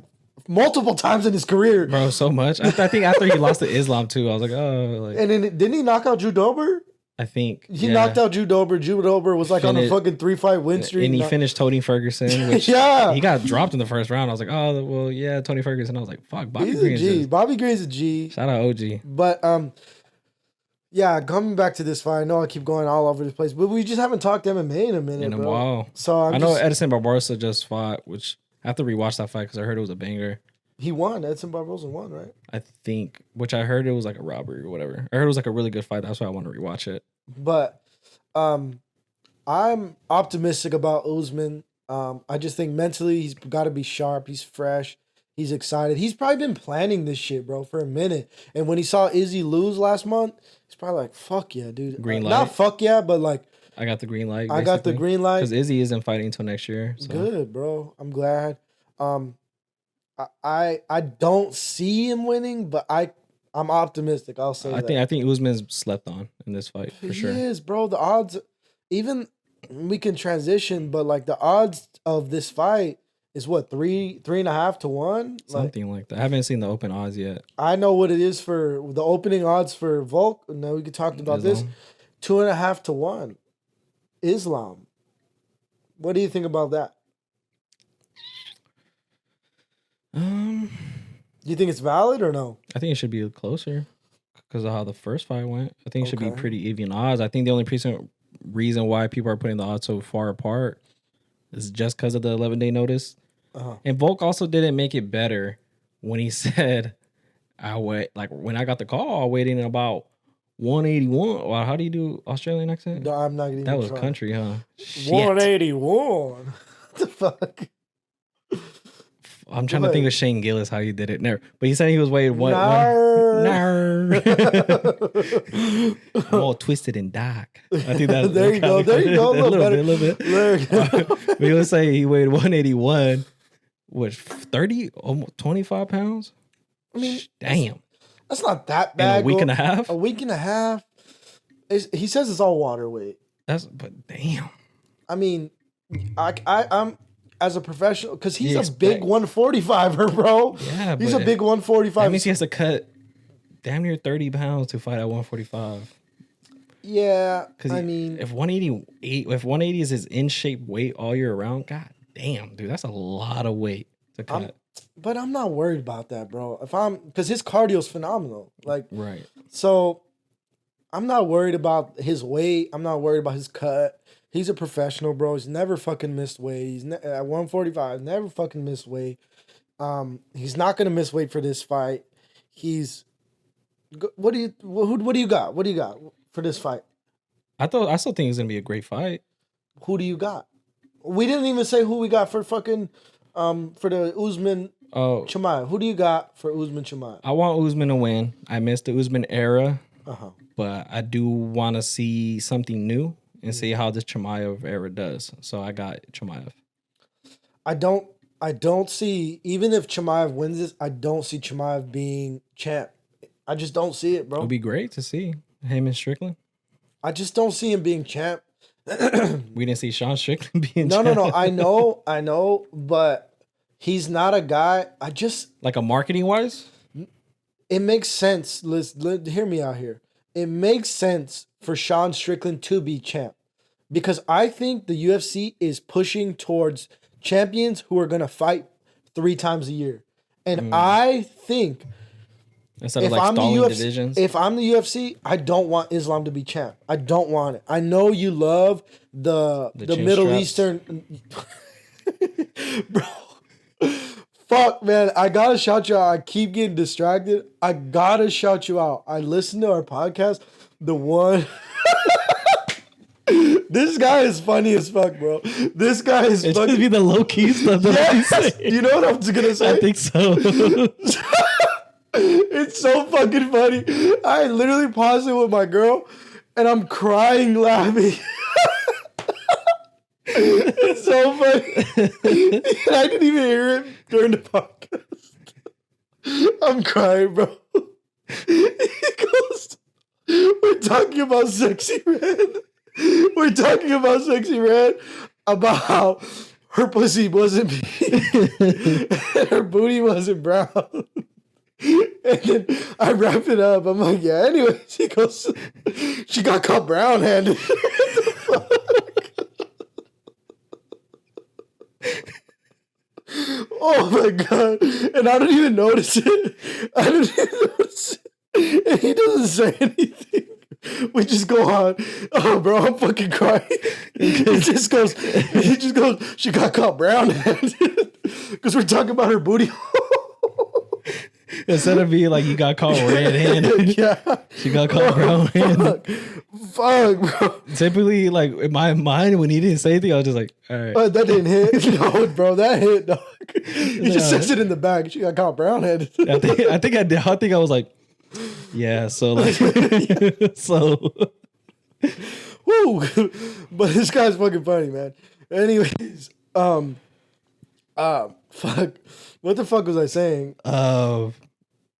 multiple times in his career, bro. So much. I think after he lost to Islam too, I was like, oh. Like, and then didn't he knock out Drew Dober? I think he knocked out Drew Dober. Drew Dober was like on a fucking 3-fight win streak. And he finished Tony Ferguson, which he got dropped in the first round. I was like, oh, well, yeah, Tony Ferguson. I was like, fuck, Bobby Green's a G. Bobby Green's a G. Shout out OG. But, yeah, coming back to this fight, I know I keep going all over the place, but we just haven't talked MMA in a minute, bro. While. So I know Edson Barbosa just fought, which I have to rewatch that fight because I heard it was a banger. He won. Edson Barbosa won, right? I think, which I heard it was like a robbery or whatever. I heard it was like a really good fight. That's why I want to rewatch it. But I'm optimistic about Usman. I just think mentally he's got to be sharp. He's fresh. He's excited. He's probably been planning this shit, bro, for a minute. And when he saw Izzy lose last month, he's probably like, fuck yeah, dude. Green light. Not fuck yeah, but like. I got the green light. Basically. I got the green light. Because Izzy isn't fighting until next year. So. Good, bro. I'm glad. I don't see him winning, but I'm optimistic. I'll say that. I think Usman's slept on in this fight for sure. He is, bro. The odds, even we can transition, but like the odds of this fight is what 3.5 to 1, something like that. I haven't seen the open odds yet. I know what it is for the opening odds for Volk. Now we could talk about this. 2.5 to 1. Islam. What do you think about that? Do you think it's valid or no? I think it should be closer because of how the first fight went. I think it should be pretty even odds. I think the only reason why people are putting the odds so far apart is just because of the 11-day notice. And Volk also didn't make it better when he said, when I got the call, I waited in about 181. Wow, how do you do Australian accent? No, I'm not even That was country, huh? 181. What the fuck? I'm trying to think of Shane Gillis how he did it. Never, but he said he was waiting one. All twisted and dark. I think that's there you go. There you go. A little bit. There you go. But he was saying he weighed 181, which 30, almost 25 pounds. I mean, damn, that's not that bad. In a week and a half. A week and a half. He says it's all water weight. But damn. I mean, I'm. As a professional, because he's a big 145er, bro. Yeah, he's a big 145. That means he has to cut damn near 30 pounds to fight at 145. Yeah, I mean, if 180 is his in shape weight all year round, god damn, dude, that's a lot of weight to cut. But I'm not worried about that, bro. Because his cardio's phenomenal, like right. So I'm not worried about his weight. I'm not worried about his cut. He's a professional, bro. He's never fucking missed weight. He's at 145, never fucking missed weight. He's not gonna miss weight for this fight. What do you got? What do you got for this fight? I still think it's gonna be a great fight. Who do you got? We didn't even say who we got for fucking for the Usman Chimaev. Who do you got for Usman Chimaev? I want Usman to win. I missed the Usman era, but I do want to see something new. And see how this Chimaev era does. So I got Chimaev. I don't see, even if Chimaev wins this, I don't see Chimaev being champ. I just don't see it, bro. It would be great to see him and Strickland. I just don't see him being champ. We didn't see Sean Strickland being champ. No. I know, but he's not a guy. Like a marketing wise? it makes sense. Hear me out here. It makes sense for Sean Strickland to be champ because I think the UFC is pushing towards champions who are gonna fight 3 times a year, and I think instead of like stalling divisions. If I'm the UFC, I don't want Islam to be champ. I don't want it. I know you love the Middle Eastern, bro. Fuck, man. I gotta shout you out. I keep getting distracted. I gotta shout you out. I listened to our podcast. The one. This guy is funny as fuck, bro. This guy is it's fucking. It's be the low key stuff. Yes. You know what I'm gonna say? I think so. It's so fucking funny. I literally paused it with my girl, and I'm crying laughing. It's so funny. I didn't even hear it during the podcast. I'm crying, bro. He goes, we're talking about Sexy Red. We're talking about Sexy Red, about how her pussy wasn't pink and her booty wasn't brown. And then I wrap it up. I'm like, yeah, anyway. She goes, she got caught brown-handed. What the fuck? Oh my God. And I don't even notice it. And he doesn't say anything. We just go on. Oh, bro, I'm fucking crying. He just goes, she got caught brown-handed. Because we're talking about her booty. Instead of being like, you got caught red-handed. Yeah. She got caught brown-handed. Fuck, bro. Typically, like, in my mind, when he didn't say anything, I was just like, all right. That didn't hit. No, bro, that hit, dog. He just says it in the back. She got caught brown-handed. I think I did. I think I was like, yeah, so like, so. Woo! But this guy's fucking funny, man. Anyways, fuck. What the fuck was I saying?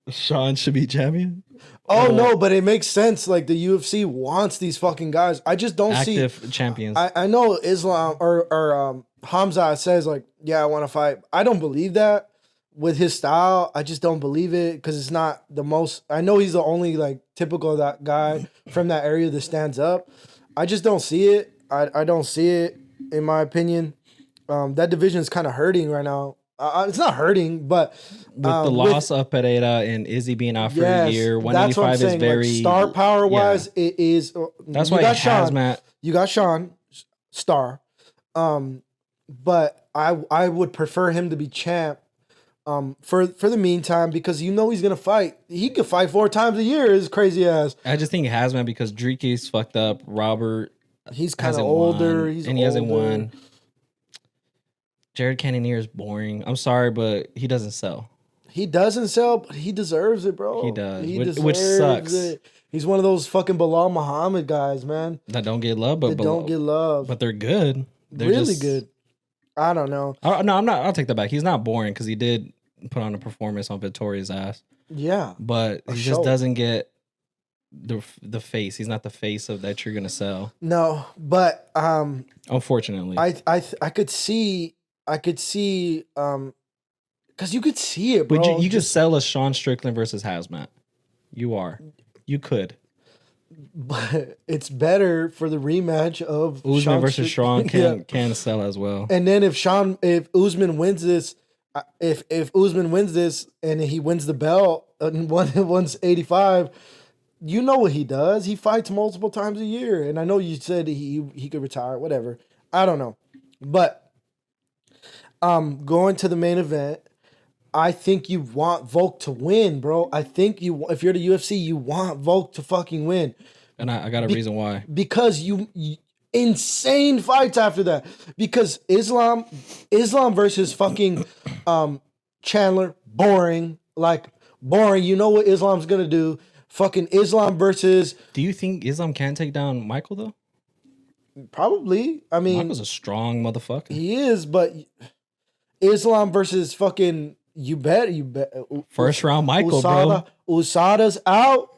Sean should be champion. Oh no, but it makes sense. Like the UFC wants these fucking guys. I just don't see active champions. I know Islam or Hamza says like, yeah, I want to fight. I don't believe that with his style. I just don't believe it because it's not the most. I know he's the only like typical that guy from that area that stands up. I just don't see it. I don't see it in my opinion. That division is kind of hurting right now. It's not hurting, but with the loss of Pereira and Izzy being out for a year, 185 is very like, star power wise. Yeah. It is. That's why Hazmat. You got Sean star, but I would prefer him to be champ. For the meantime, because you know he's gonna fight. He could fight 4 times a year. His crazy ass. I just think Hazmat because Dreeke's fucked up. Robert, he's kind of older. He hasn't won. Jared Cannonier is boring. I'm sorry, but he doesn't sell. He doesn't sell, but he deserves it, bro. He does, which sucks. It. He's one of those fucking Bilal Muhammad guys, man. That don't get love, but they're good. They're really just good. I don't know. No, I'm not. I'll take that back. He's not boring because he did put on a performance on Victoria's ass. Yeah, but he just doesn't get the face. He's not the face of that you're gonna sell. No, but unfortunately, I could see. Because you could see it, bro. But you could sell a Sean Strickland versus Hazmat. You could. But it's better for the rematch of Usman versus Sean can sell as well. And then if Usman wins this, if Usman wins this and he wins the belt and wins 85, you know what he does. He fights multiple times a year. And I know you said he could retire, whatever. I don't know. But going to the main event, I think you want Volk to win, bro. I think if you're the UFC, you want Volk to fucking win. And I got a reason why. Because you insane fights after that. Because Islam versus fucking Chandler, boring. Like, boring. You know what Islam's gonna do. Fucking Islam versus... Do you think Islam can take down Michael, though? Probably. I mean... Michael's a strong motherfucker. He is, but... Islam versus fucking... You bet. First round Michael, bro. USADA's out.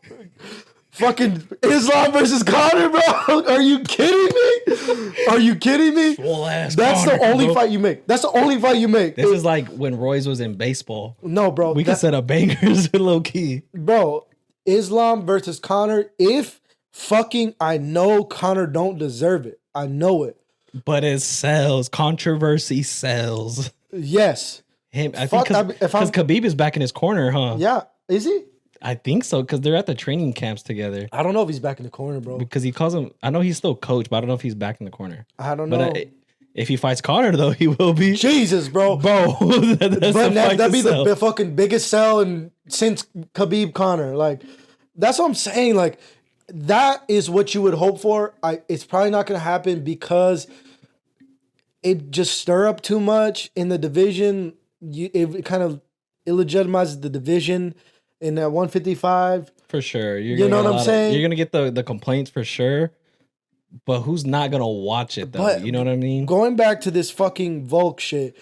Fucking Islam versus Conor, bro. Are you kidding me? Are you kidding me? That's the only fight you make. That's the only fight you make. This is like when Royce was in baseball. No, bro. We can set up bangers low key. Bro, Islam versus Conor. If fucking I know Conor don't deserve it. I know it. But it sells. Controversy sells. Yes. Him. I think because Khabib is back in his corner, huh? Yeah. Is he? I think so, because they're at the training camps together. I don't know if he's back in the corner, bro. Because he calls him, I know he's still coach, but I don't know if he's back in the corner. I don't know. But if he fights Conor, though, he will be. Jesus, bro. Bro. That'd be the fucking biggest sell since Khabib Conor. Like, that's what I'm saying. Like, that is what you would hope for. It's probably not going to happen because it just stir up too much in the division. It kind of illegitimizes the division. In that 155. For sure. You know what I'm saying? You're going to get the complaints for sure. But who's not going to watch it, though? But you know what I mean? Going back to this fucking Volk shit,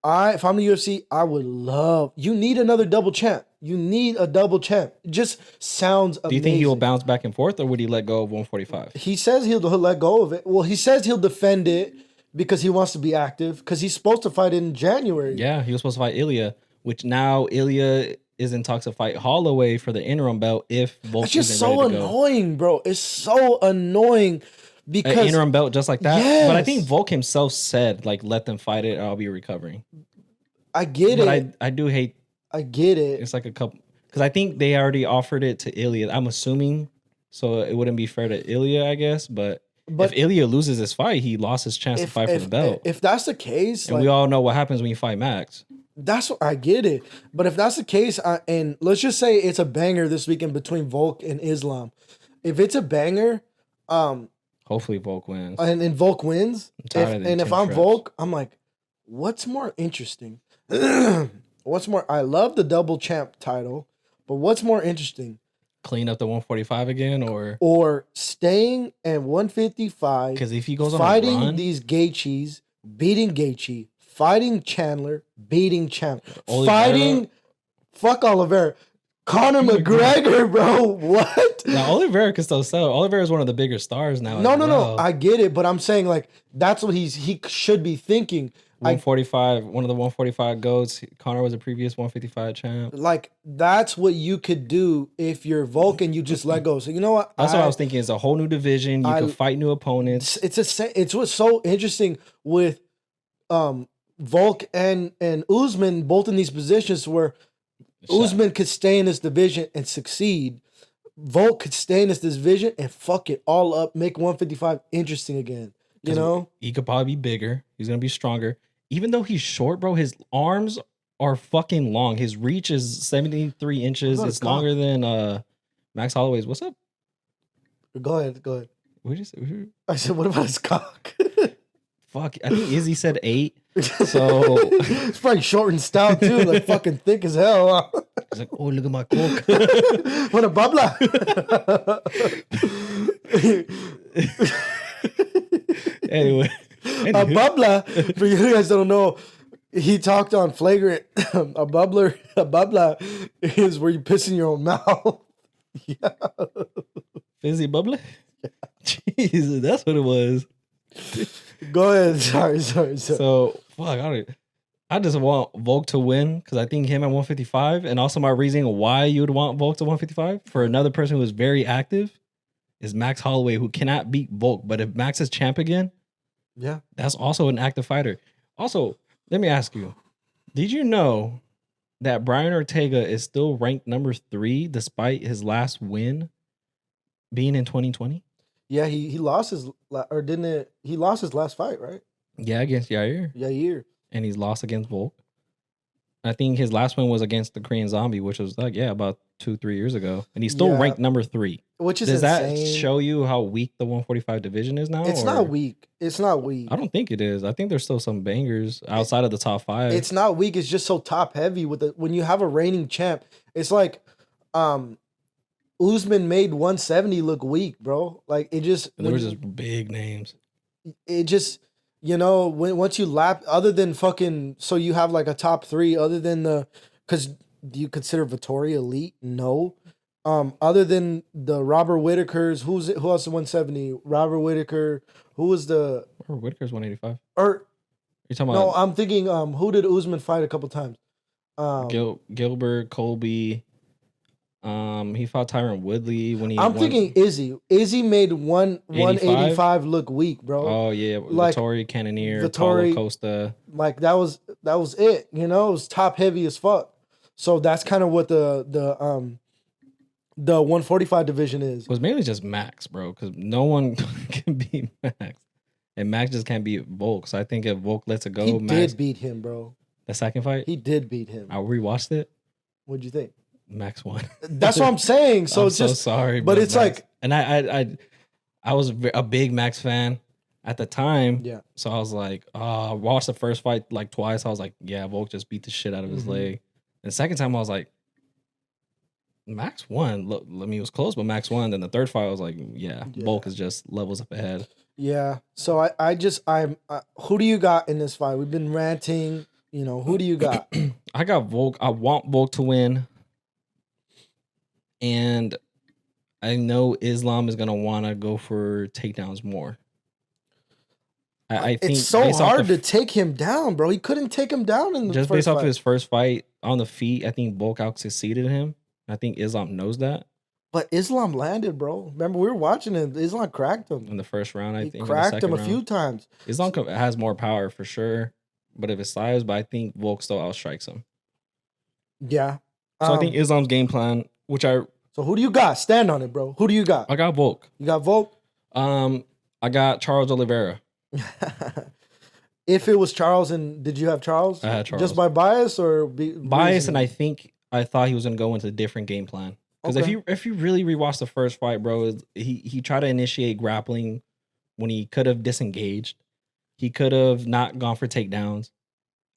if I'm the UFC, I would love... You need another double champ. You need a double champ. It just sounds amazing. Do you think he will bounce back and forth, or would he let go of 145? He says he'll let go of it. Well, he says he'll defend it because he wants to be active, because he's supposed to fight in January. Yeah, he was supposed to fight Ilya, which now Ilya... is in talks to fight Holloway for the interim belt if Volk isn't ready to go. It's just so annoying, bro. It's so annoying because... An interim belt just like that? Yes. But I think Volk himself said, like, let them fight it or I'll be recovering. I get it. But I do hate... I get it. It's like a couple... Because I think they already offered it to Ilya. I'm assuming. So it wouldn't be fair to Ilya, I guess. But if Ilya loses this fight, he lost his chance to fight for the belt. If that's the case... And we all know what happens when you fight Max. That's what I get it. But if that's the case, and let's just say it's a banger this weekend between Volk and Islam. If it's a banger, hopefully Volk wins. And Volk wins. If I'm Volk, I'm like, what's more interesting? I love the double champ title, but what's more interesting? Clean up the 145 again, or staying at 155? Because if he goes on fighting a run, these Gaethjes, beating Gaethje. Fighting Chandler, beating Chandler. Oliveira. Fuck Oliveira. Conor McGregor, bro. What? Now, Oliveira can still sell. Oliveira is one of the bigger stars now. No. I get it, but I'm saying, like, that's what he should be thinking. 145, one of the 145 GOATs. Conor was a previous 155 champ. Like, that's what you could do if you're Volk and you just let go. So, you know what? That's what I was thinking. It's a whole new division. You can fight new opponents. It's what's so interesting with Volk and Usman both in these positions where Usman could stay in this division and succeed. Volk could stay in this division and fuck it all up, make 155 interesting again. You know? He could probably be bigger. He's going to be stronger. Even though he's short, bro, his arms are fucking long. His reach is 73 inches. It's longer than Max Holloway's. What's up? Go ahead. What did you say? I said, what about his cock? Fuck. I think Izzy said 8. So it's probably short and stout too, like fucking thick as hell. He's like, oh, look at my cock. What a babla. Anyway. A bubbler, for you guys that don't know, he talked on Flagrant. A bubbler is where you piss in your own mouth. Yeah. Fizzy bubbler? Yeah. Jesus, that's what it was. Go ahead. Sorry. So, fuck, I just want Volk to win because I think him at 155, and also my reasoning why you would want Volk to 155 for another person who is very active is Max Holloway, who cannot beat Volk. But if Max is champ again, yeah, that's also an active fighter. Also, let me ask you, did you know that Brian Ortega is still ranked number 3 despite his last win being in 2020? Yeah, he lost his he lost his last fight, right? Yeah, against Yair. And he's lost against Volk. I think his last one was against the Korean Zombie, which was about 2-3 years ago. And he's still ranked number 3. Which is Does insane. That show you how weak the 145 division is now? It's not weak. I don't think it is. I think there's still some bangers outside of the top 5. It's not weak. It's just so top heavy when you have a reigning champ. It's like Usman made 170 look weak, bro. Like it just there was just big names. It just once you lap, other than fucking, so you have like a top 3, other than because do you consider Vittori elite? No. Other than the Robert Whitakers, who else is 170? Robert Whitaker. Who was the? Robert Whitaker's 185. Or you talking no? about? I'm thinking. Who did Usman fight a couple times? Gilbert, Colby. He fought Tyron Woodley when he. I'm thinking Izzy. Izzy made 185 look weak, bro. Oh yeah, like Vittori, Cannonier, Paulo Costa. Like that was it. You know, it was top heavy as fuck. So that's kind of what the 145 division is. It was mainly just Max, bro, because no one can beat Max, and Max just can't beat Volk. So I think if Volk lets it go, he Max did beat him, bro. The second fight, he did beat him. I rewatched it. What'd you think? Max won. That's what I'm saying. So I'm it's just so sorry, but it's Max, like, and I was a big Max fan at the time. Yeah. So I was like, I watched the first fight like twice. I was like, yeah, Volk just beat the shit out of his leg. And the second time I was like, Max won. Look, I mean, it was close, but Max won. Then the third fight, I was like, yeah. Volk is just levels up ahead. Yeah. So I'm who do you got in this fight? We've been ranting. You know, who do you got? I got Volk. I want Volk to win. And I know Islam is gonna want to go for takedowns more. I think it's so hard to take him down, bro. He couldn't take him down in the just first based off fight. his first fight on the feet. I think Volk out succeeded him. I think Islam knows that. But Islam landed, bro. Remember, we were watching it. Islam cracked him In the first round, I think. He cracked him a round. few times. Islam has more power for sure. But if it's size, but I think Volk still outstrikes him. Yeah. So I think Islam's game plan, So who do you got? Stand on it, bro. Who do you got? I got Volk. You got Volk? I got Charles Oliveira. If it was Charles, and did you have Charles? I had Charles. Just by bias or bias, and I thought he was gonna go into a different game plan. Because if you really rewatch the first fight, bro, he tried to initiate grappling when he could have disengaged. He could have not gone for takedowns.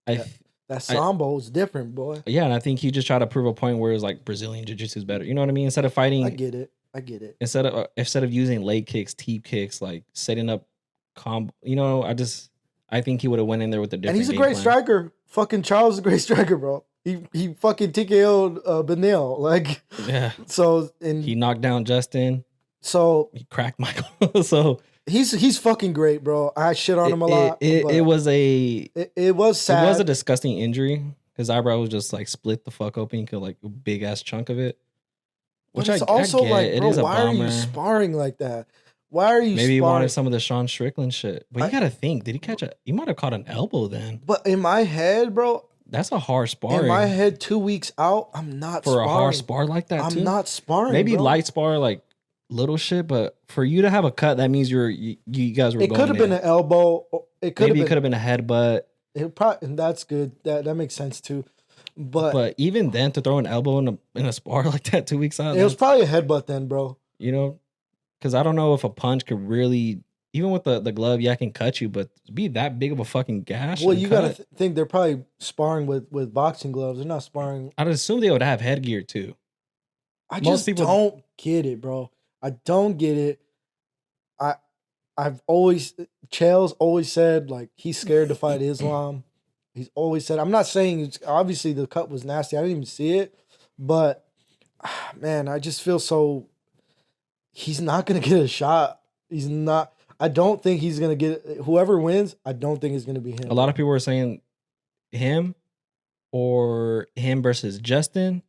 That Sambo was different, boy. Yeah, and I think he just tried to prove a point where it's like Brazilian Jiu-Jitsu is better. You know what I mean? Instead of fighting, I get it. Instead of using leg kicks, teep kicks, like setting up combo. You know, I think he would have went in there with a different. And he's a great striker. Fucking Charles is a great striker, bro. He fucking TKO'd Benil. Like, yeah. So, and he knocked down Justin. So he cracked Michael. So he's fucking great, bro. I shit on him a lot. It was sad. It was a disgusting injury. His eyebrow was just like split the fuck open. You could like a big ass chunk of it. Which it's also like, bro, why are you sparring like that? Why are you? Maybe he wanted some of the Sean Strickland shit. But you gotta think, did he catch he might have caught an elbow then. But in my head, bro, that's a hard sparring. In my head, 2 weeks out, I'm not sparring. For a hard spar like that, I'm not sparring. Maybe bro. light spar, like little shit, but for you to have a cut, that means you guys were. It could have been an elbow. It could have been a headbutt. And that's good. That makes sense too. But even then, to throw an elbow in a spar like that 2 weeks out, it was probably a headbutt then, bro. You know, because I don't know if a punch could really, even with the glove, I can cut you, but be that big of a fucking gash. Well, you gotta think they're probably sparring with boxing gloves. They're not sparring. I'd assume they would have headgear too. I just don't get it, bro. I don't get it. Chael's always said like he's scared to fight Islam. He's always said, I'm not saying obviously the cut was nasty. I didn't even see it, but man, I just feel so. He's not gonna get a shot. He's not. I don't think he's gonna get whoever wins. I don't think it's gonna be him. A lot of people are saying him or him versus Justin,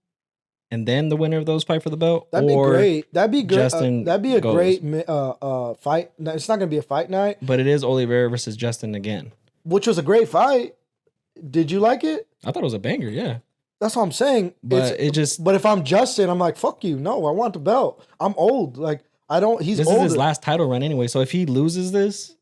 and then the winner of those fight for the belt. That'd be great. That'd be good. Justin that'd be a great fight. It's not gonna be a fight night, but it is Oliveira versus Justin again, which was a great fight. Did you like it? I thought it was a banger. Yeah, that's what I'm saying. But But if I'm Justin, I'm like, fuck you. No, I want the belt. I'm old. Like I don't. He's this older. is his last title run anyway. So if he loses this,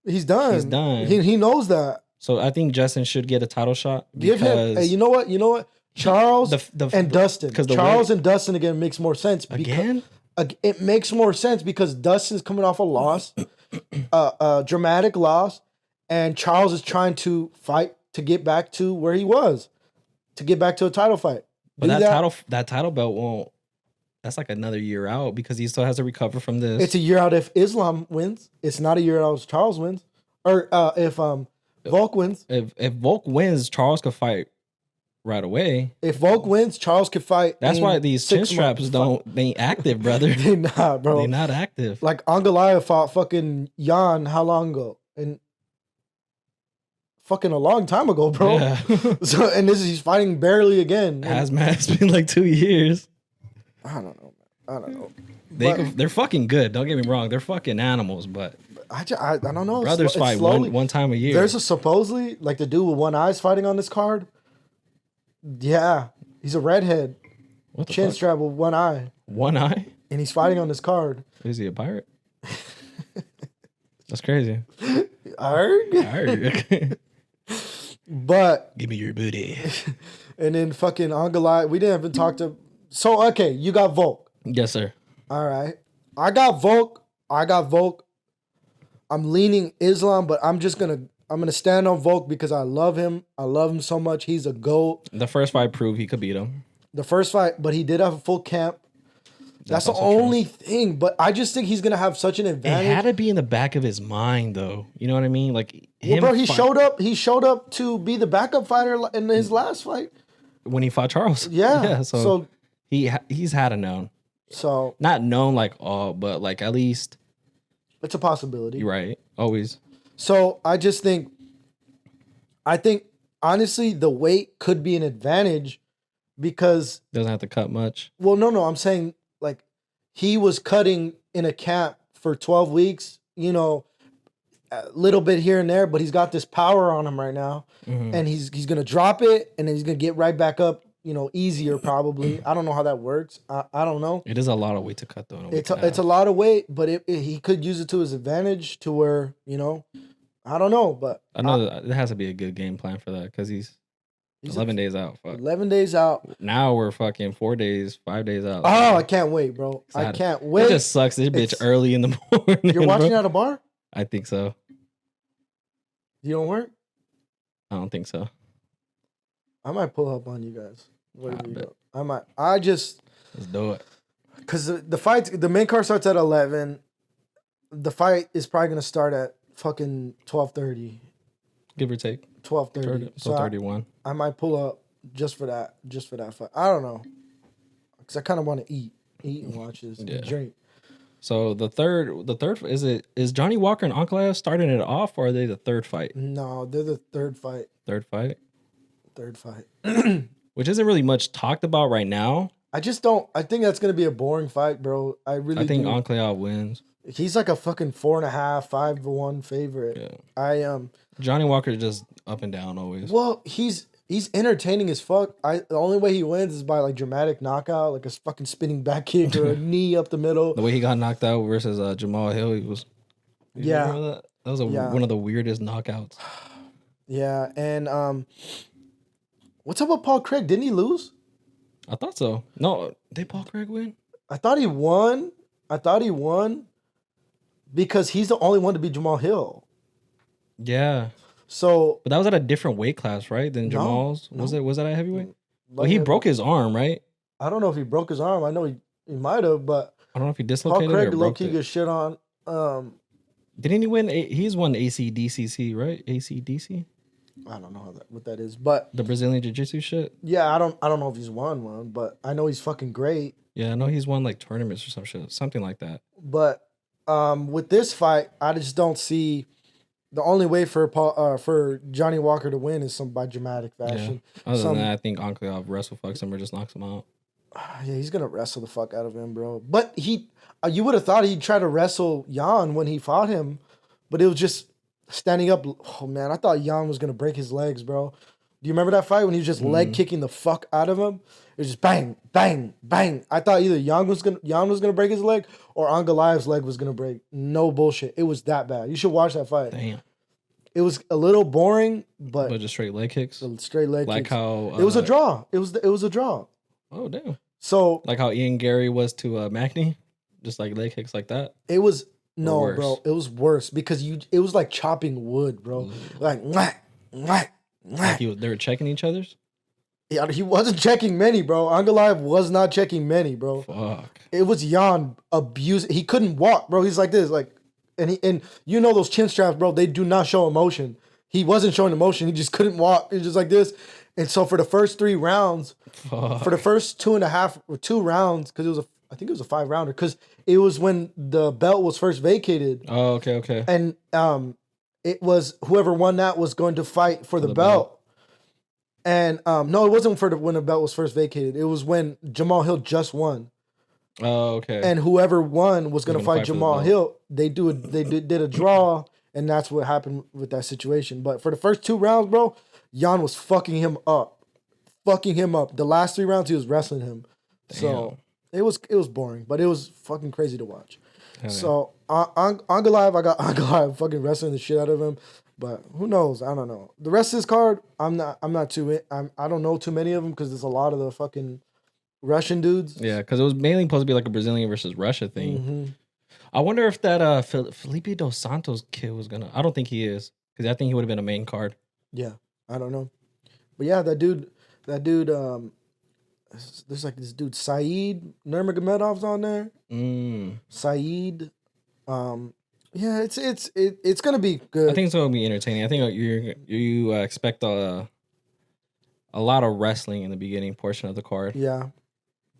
he's done. He's done. He knows that. So I think Justin should get a title shot. Give him. Hey, you know what? Charles and Dustin. Because Charles and Dustin again makes more sense. Again, it makes more sense because Dustin's coming off a loss, a dramatic loss, and Charles is trying to fight to get back to where he was, to get back to a title fight. But that title belt won't. That's like another year out because he still has to recover from this. It's a year out if Islam wins. It's not a year out if Charles wins, or if Volk wins. If Volk wins, Charles could fight right away. If Volk wins, Charles could fight. That's why these chin straps they ain't active, brother. They not, bro. They not active. Like Angalaya fought fucking Jan how long ago? And fucking a long time ago, bro. Yeah. So and he's fighting barely again. It's been like 2 years. I don't know. They're fucking good. Don't get me wrong. They're fucking animals, but I don't know. Brothers fight one time a year. There's a supposedly like the dude with one eye's fighting on this card. Yeah, he's a redhead. What the chin fuck? strap with one eye. One eye? And he's fighting on this card. Is he a pirate? That's crazy. Arg. But give me your booty. And then fucking Angalai. We didn't even talk to. So okay, you got Volk. Yes, sir. All right, I got Volk. I'm leaning Islam, but I'm gonna stand on Volk because I love him. I love him so much. He's a GOAT. The first fight proved he could beat him. The first fight, but he did have a full camp. That's the only thing. But I just think he's gonna have such an advantage. It had to be in the back of his mind, though. You know what I mean? Like, bro, he showed up. He showed up to be the backup fighter in his last fight when he fought Charles. Yeah. So he's had to known. So not known like all, but like at least it's a possibility. You're right. Always. So I think honestly the weight could be an advantage because doesn't have to cut much. Well, no, I'm saying like he was cutting in a camp for 12 weeks, you know, a little bit here and there, but he's got this power on him right now, and he's gonna drop it, and then he's gonna get right back up, you know, easier probably. I don't know how that works. I don't know. It is a lot of weight to cut though. It's a lot of weight, but he could use it to his advantage to where, you know, I don't know, but I know that there has to be a good game plan for that because he's 11 days out. Fuck. 11 days out. Now we're fucking 4 days, 5 days out. Oh, I can't wait, bro. I can't wait. It just sucks. This bitch early in the morning. You're watching at a bar? I think so. You don't work? I don't think so. I might pull up on you guys. Whatever you bet. go. I might. Let's do it. Because the main card starts at 11. The fight is probably going to start at fucking 12:30. Give or take. 12:30. So 31. I might pull up just for that fight. I don't know. Because I kind of want to eat and watch this and drink. So the third is Johnny Walker and Ankalaev starting it off, or are they the third fight? No, they're the third fight. Third fight. Which isn't really much talked about right now. I think that's gonna be a boring fight, bro. I think Ankalaev wins. He's like a fucking 4.5, 5-1 favorite. Yeah. Johnny Walker is just up and down always. Well, he's entertaining as fuck. The only way he wins is by like dramatic knockout, like a fucking spinning back kick or a knee up the middle. The way he got knocked out versus Jamal Hill, he was. That was one of the weirdest knockouts. Yeah, and what's up with Paul Craig? Didn't he lose? I thought so. No, did Paul Craig win? I thought he won because he's the only one to beat Jamal Hill. Yeah. So, but that was at a different weight class, right? Than Jamal's. No. Was that a heavyweight? Well, he broke his arm, right? I don't know if he broke his arm. I know he might have, but I don't know if he dislocated Paul Craig or low-key gets shit on. Didn't he win? He's won ACDCC, right? ACDC. I don't know what that is, but the Brazilian Jiu-Jitsu shit. Yeah, I don't know if he's won one, but I know he's fucking great. Yeah, I know he's won like tournaments or some shit, something like that. But with this fight, I just don't see. The only way for Johnny Walker to win is by dramatic fashion. Yeah. Other than that, I think Ankalaev wrestle fucks him or just knocks him out. Yeah, he's gonna wrestle the fuck out of him, bro. But you would have thought he'd try to wrestle Jan when he fought him, but it was just standing up. Oh man, I thought Jan was gonna break his legs, bro. Do you remember that fight when he was just leg kicking the fuck out of him? It was just bang, bang, bang. I thought either Jan was gonna break his leg or Ankalaev's leg was gonna break. No bullshit. It was that bad. You should watch that fight. Damn. It was a little boring, but just straight leg kicks. Straight leg like kicks. How it was a draw. It was a draw. Oh damn. So like how Ian Gary was to Macney, just like leg kicks like that. It was bro. It was worse because it was like chopping wood, bro. Like Like they were checking each other's. Yeah, he wasn't checking many, bro. Ankalaev was not checking many, bro. Fuck. It was Jan abuse. He couldn't walk, bro. He's like this, like, and you know those chin straps, bro. They do not show emotion. He wasn't showing emotion. He just couldn't walk. He's just like this, And so for the first 3 rounds, for the first 2 rounds, because I think it was a 5-rounder, because it was when the belt was first vacated. Oh, okay. And it was whoever won that was going to fight for the belt. And no, it wasn't when the belt was first vacated. It was when Jamal Hill just won. Oh, okay. And whoever won was going to fight Jamal Hill. They did a draw, and that's what happened with that situation. But for the first 2 rounds, bro, Jan was fucking him up. The last 3 rounds, he was wrestling him. Damn. So it was boring, but it was fucking crazy to watch. Hell so Ankalaev, I got Ankalaev fucking wrestling the shit out of him. But who knows? I don't know. The rest of this card, I don't know too many of them because there's a lot of the fucking Russian dudes. Yeah, because it was mainly supposed to be like a Brazilian versus Russia thing. Mm-hmm. I wonder if that Felipe Dos Santos kid was gonna. I don't think he is because I think he would have been a main card. Yeah, I don't know, but yeah, that dude. There's like this dude Saeed Nurmagomedov's on there. Saeed. Yeah, it's gonna be good. I think it's gonna be entertaining. I think you expect a lot of wrestling in the beginning portion of the card. Yeah,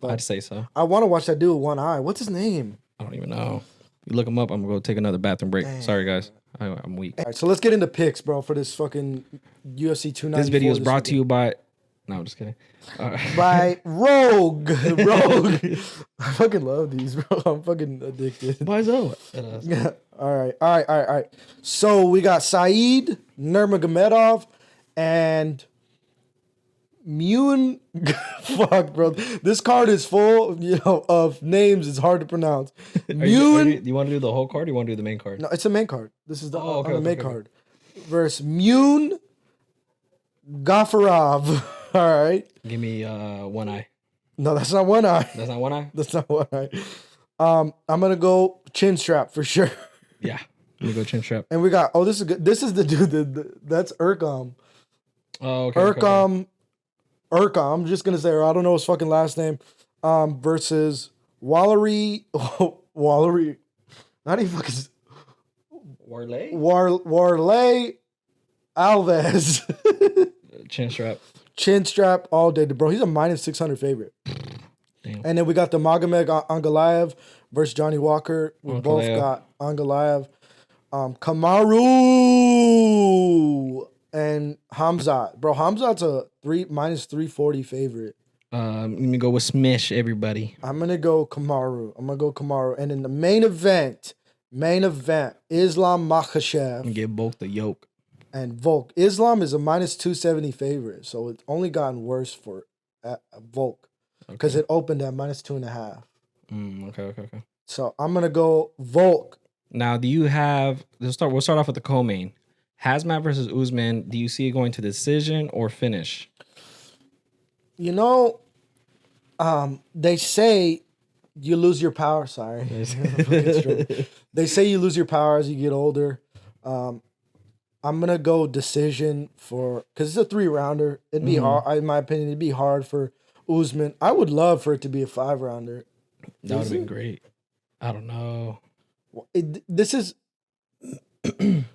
I'd say so. I want to watch that dude with one eye. What's his name? I don't even know. You look him up. I'm gonna go take another bathroom break. Damn. Sorry, guys. I'm weak. All right, so let's get into picks, bro, for this fucking UFC 294. This video is brought to you by. No, I'm just kidding. By Rogue. I fucking love these, bro. I'm fucking addicted. Why so? Yeah. All right. So we got Saeed Nurmagomedov and Mune. Fuck, bro. This card is full, of names. It's hard to pronounce. Mune. Do you want to do the whole card or you want to do the main card? No, it's a main card. This is the main card. Versus Mune Gafarov. All right. Give me one eye. No, that's not one eye. That's not one eye? That's not one eye. I'm going to go chin strap for sure. Yeah. Let me go chin strap. And we got, this is good. This is the dude, that's Urkam. Oh, okay. Urkam. I'm just going to say, I don't know his fucking last name. Versus Wallery. Not even fucking. Warley Alves. Chin strap all day. Bro, he's a minus 600 favorite. Damn. And then we got the Magomed Ankalaev versus Johnny Walker. We both got Ankalaev. Kamaru and Hamzat. Bro, Hamzat's a minus 340 favorite. Let me go with Smish, everybody. I'm going to go Kamaru. And in the main event, Islam Makhachev. And get both the yoke. And Volk. Islam is a minus 270 favorite, so it's only gotten worse for Volk because it opened at minus 2.5. Okay. So I'm gonna go Volk. Now, do you have? We'll start off with the co-main. Hazmat versus Usman. Do you see it going to decision or finish? They say you lose your power. Sorry, they say you lose your power as you get older. I'm going to go decision because it's a 3-rounder. It'd be hard, in my opinion, it'd be hard for Usman. I would love for it to be a 5-rounder. That would have been great. I don't know. This is...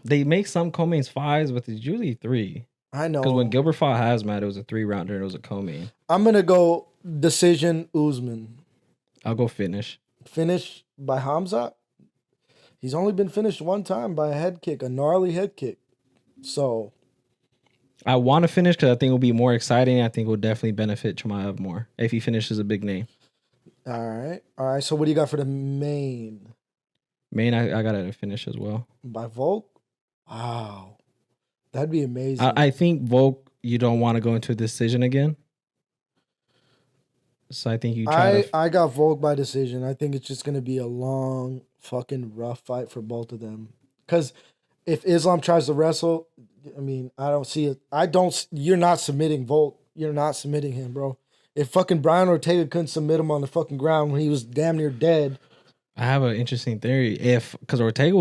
They make some co-mains 5s, but it's usually 3. I know. Because when Gilbert fought Hazmat, it was a 3-rounder and it was a co-main. I'm going to go decision Usman. I'll go finish. Finish by Hamzat? He's only been finished one time by a head kick, a gnarly head kick. So I want to finish because I think it'll be more exciting. I think it will definitely benefit Chimaev more if he finishes a big name. All right. So what do you got for the main? I got to finish as well. By Volk? Wow. That'd be amazing. I think Volk, you don't want to go into a decision again. So I think you I got Volk by decision. I think it's just going to be a long, fucking rough fight for both of them. Because if Islam tries to wrestle, I mean, I don't see it. You're not submitting Volk. You're not submitting him, bro. If fucking Brian Ortega couldn't submit him on the fucking ground when he was damn near dead. I have an interesting theory. Because Ortega it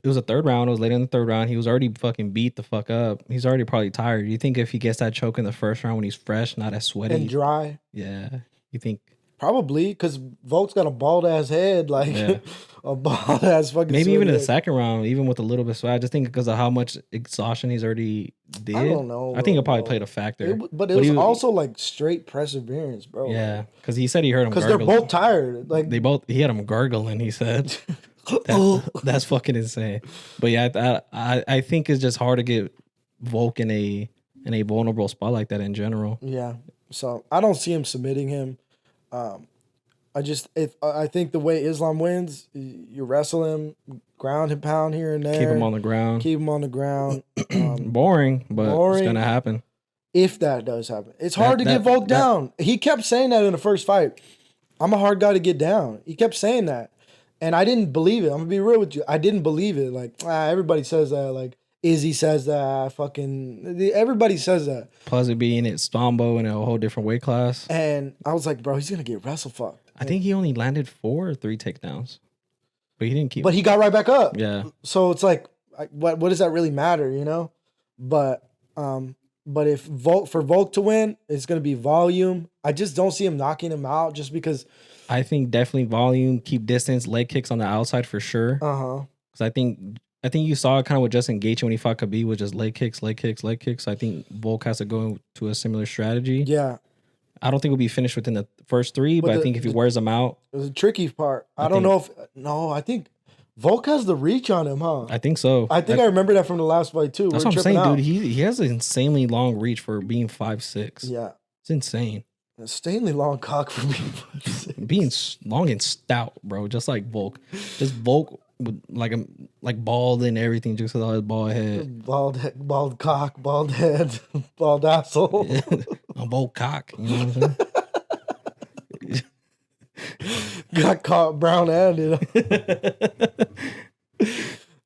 was a 3rd round. It was late in the 3rd round. He was already fucking beat the fuck up. He's already probably tired. Do you think if he gets that choke in the 1st round when he's fresh, not as sweaty? And dry. Yeah. You think? Probably, because Volk's got a bald ass head. Like, a bald ass fucking. Maybe even in the Zodiac. second round, even with a little bit of sweat. I just think because of how much exhaustion he's already did. I don't know. I think it probably bro. played a factor. But it was also like straight perseverance, bro. Yeah, because he said he heard him. Because they're both tired. Like he had him gargling. He said that's fucking insane. But yeah, I think it's just hard to get Volk in a vulnerable spot like that in general. Yeah. So I don't see him submitting him. I think the way Islam wins, you wrestle him, ground and pound here and there. Keep him on the ground. Boring, but it's gonna happen. If that does happen. It's hard to get Volk down. He kept saying that in the first fight. I'm a hard guy to get down. He kept saying that. And I didn't believe it. I'm gonna be real with you. I didn't believe it. Like, everybody says that. Like, Izzy says that. Everybody says that. Plus it being at Stombo in a whole different weight class. And I was like, bro, he's gonna get wrestle fucked. I think he only landed 4 or 3 takedowns, but he didn't keep. But he got right back up. Yeah. So it's like, what does that really matter, you know? But if Volk to win, it's gonna be volume. I just don't see him knocking him out, just because. I think definitely volume, keep distance, leg kicks on the outside for sure. Because I think you saw it kind of with Justin Gaethje when he fought Khabib, with just leg kicks. I think Volk has to go to a similar strategy. Yeah. I don't think we'll be finished within the first 3, but I think if he wears them out. It was a tricky part. I think Volk has the reach on him, huh? I think so. I remember that from the last fight too. That's what I'm saying, dude. He has an insanely long reach for being 5'6". Yeah. It's insane. A insanely long cock for being 5'6". Being long and stout, bro. Just like Volk. Just Volk with like bald and everything, just with all his bald head. Bald cock, bald head, bald asshole. A bald cock. You know what I'm saying? Got caught brown-handed.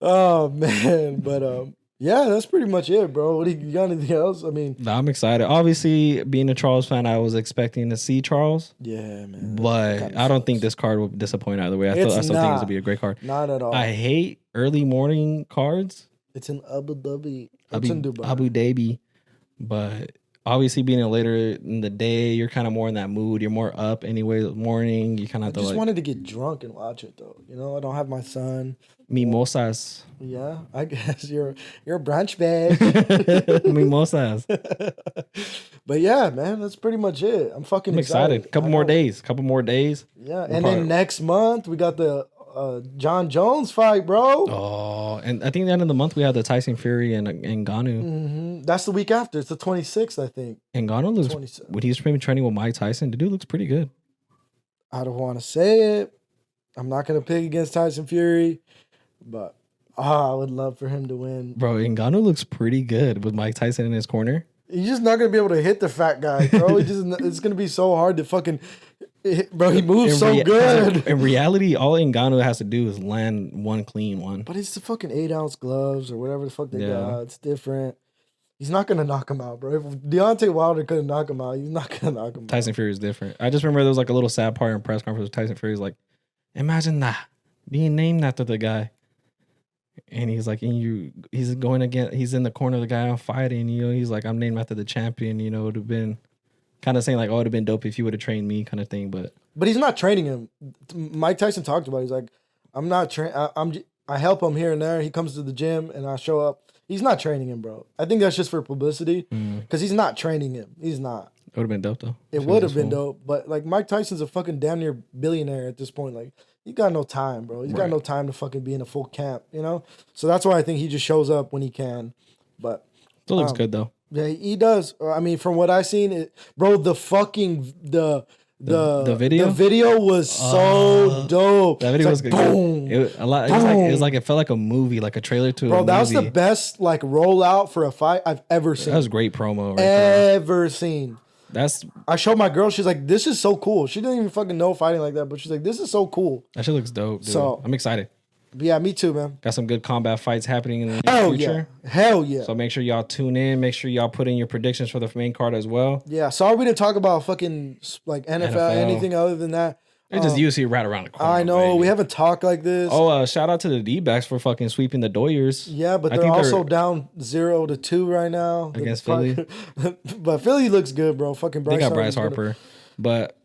Oh man, but yeah, that's pretty much it, bro. What do you got? Anything else? I mean, I'm excited. Obviously, being a Charles fan, I was expecting to see Charles. Yeah, man. But I don't think this card will disappoint either way. I still think it's gonna be a great card. Not at all. I hate early morning cards. It's in Abu Dhabi. It's in Dubai. Abu Dhabi. But obviously, being later in the day, you're kind of more in that mood. You're more up anyway. Morning, you kind of have to. I just wanted to get drunk and watch it though. You know, I don't have my son. Mimosas. Yeah, I guess you're a brunch bag. Mimosas. But yeah, man, that's pretty much it. I'm fucking excited. Couple more days. Yeah, and then next month we got the John Jones fight, bro. Oh, and I think the end of the month we have the Tyson Fury and Ngannou. Mm-hmm. That's the week after. It's the 26th, I think. Ngannou looks, when he's training with Mike Tyson, the dude looks pretty good. I don't want to say it. I'm not gonna pick against Tyson Fury. But I would love for him to win. Bro, Ngannou looks pretty good with Mike Tyson in his corner. He's just not going to be able to hit the fat guy, bro. It's going to be so hard to fucking... Bro, he moves so good. In reality, all Ngannou has to do is land one clean one. But it's the fucking 8-ounce gloves or whatever the fuck they got. It's different. He's not going to knock him out, bro. If Deontay Wilder couldn't knock him out, he's not going to knock him out. Tyson Fury is different. I just remember there was like a little sad part in press conference with Tyson Fury. Like, imagine that. Being named after the guy. And he's like, he's going again. He's in the corner of the guy I'm fighting. You know, he's like, I'm named after the champion. You know, it would have been kind of saying like, oh, it would have been dope if you would have trained me, kind of thing. But he's not training him. Mike Tyson talked about it. He's like, I'm not I help him here and there. He comes to the gym and I show up. He's not training him, bro. I think that's just for publicity because he's not training him. He's not. It would have been dope though. It would have been dope. But like Mike Tyson's a fucking damn near billionaire at this point. Like, he got no time, bro. He's got no time to fucking be in a full camp, you know? So that's why I think he just shows up when he can. But still looks good though. Yeah, he does. I mean, from what I seen, bro, the video was so dope. That video was good. Boom. It felt like a movie, like a trailer to a movie. Bro, that was the best like rollout for a fight I've ever seen. That was great promo. Ever seen. I showed my girl. She's like, "This is so cool." She didn't even fucking know fighting like that, but she's like, "This is so cool." That shit looks dope, dude. So I'm excited. Yeah, me too, man. Got some good combat fights happening in the near future. Hell yeah. So make sure y'all tune in. Make sure y'all put in your predictions for the main card as well. Yeah. Sorry we didn't talk about fucking like NFL. Anything other than that. It's just UFC right around the corner. I know. Baby. We haven't talked like this. Oh, shout out to the D-backs for fucking sweeping the Doyers. Yeah, but they're also down 0-2 right now. Against Philly. But Philly looks good, bro. Fucking Bryce They got Bryce Harper. But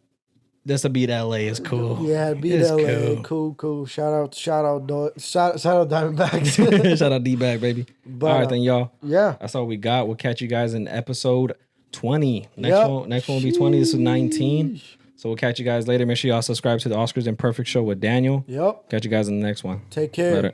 Just to beat LA is cool. Yeah, beat LA. Cool. Shout out Diamondbacks. Shout out D-Bag, baby. But, all right, then, y'all. Yeah. That's all we got. We'll catch you guys in episode 20. Next one will be 20. This is 19. So we'll catch you guys later. Make sure y'all subscribe to the Oscars Imperfect Show with Daniel. Yep. Catch you guys in the next one. Take care. Later.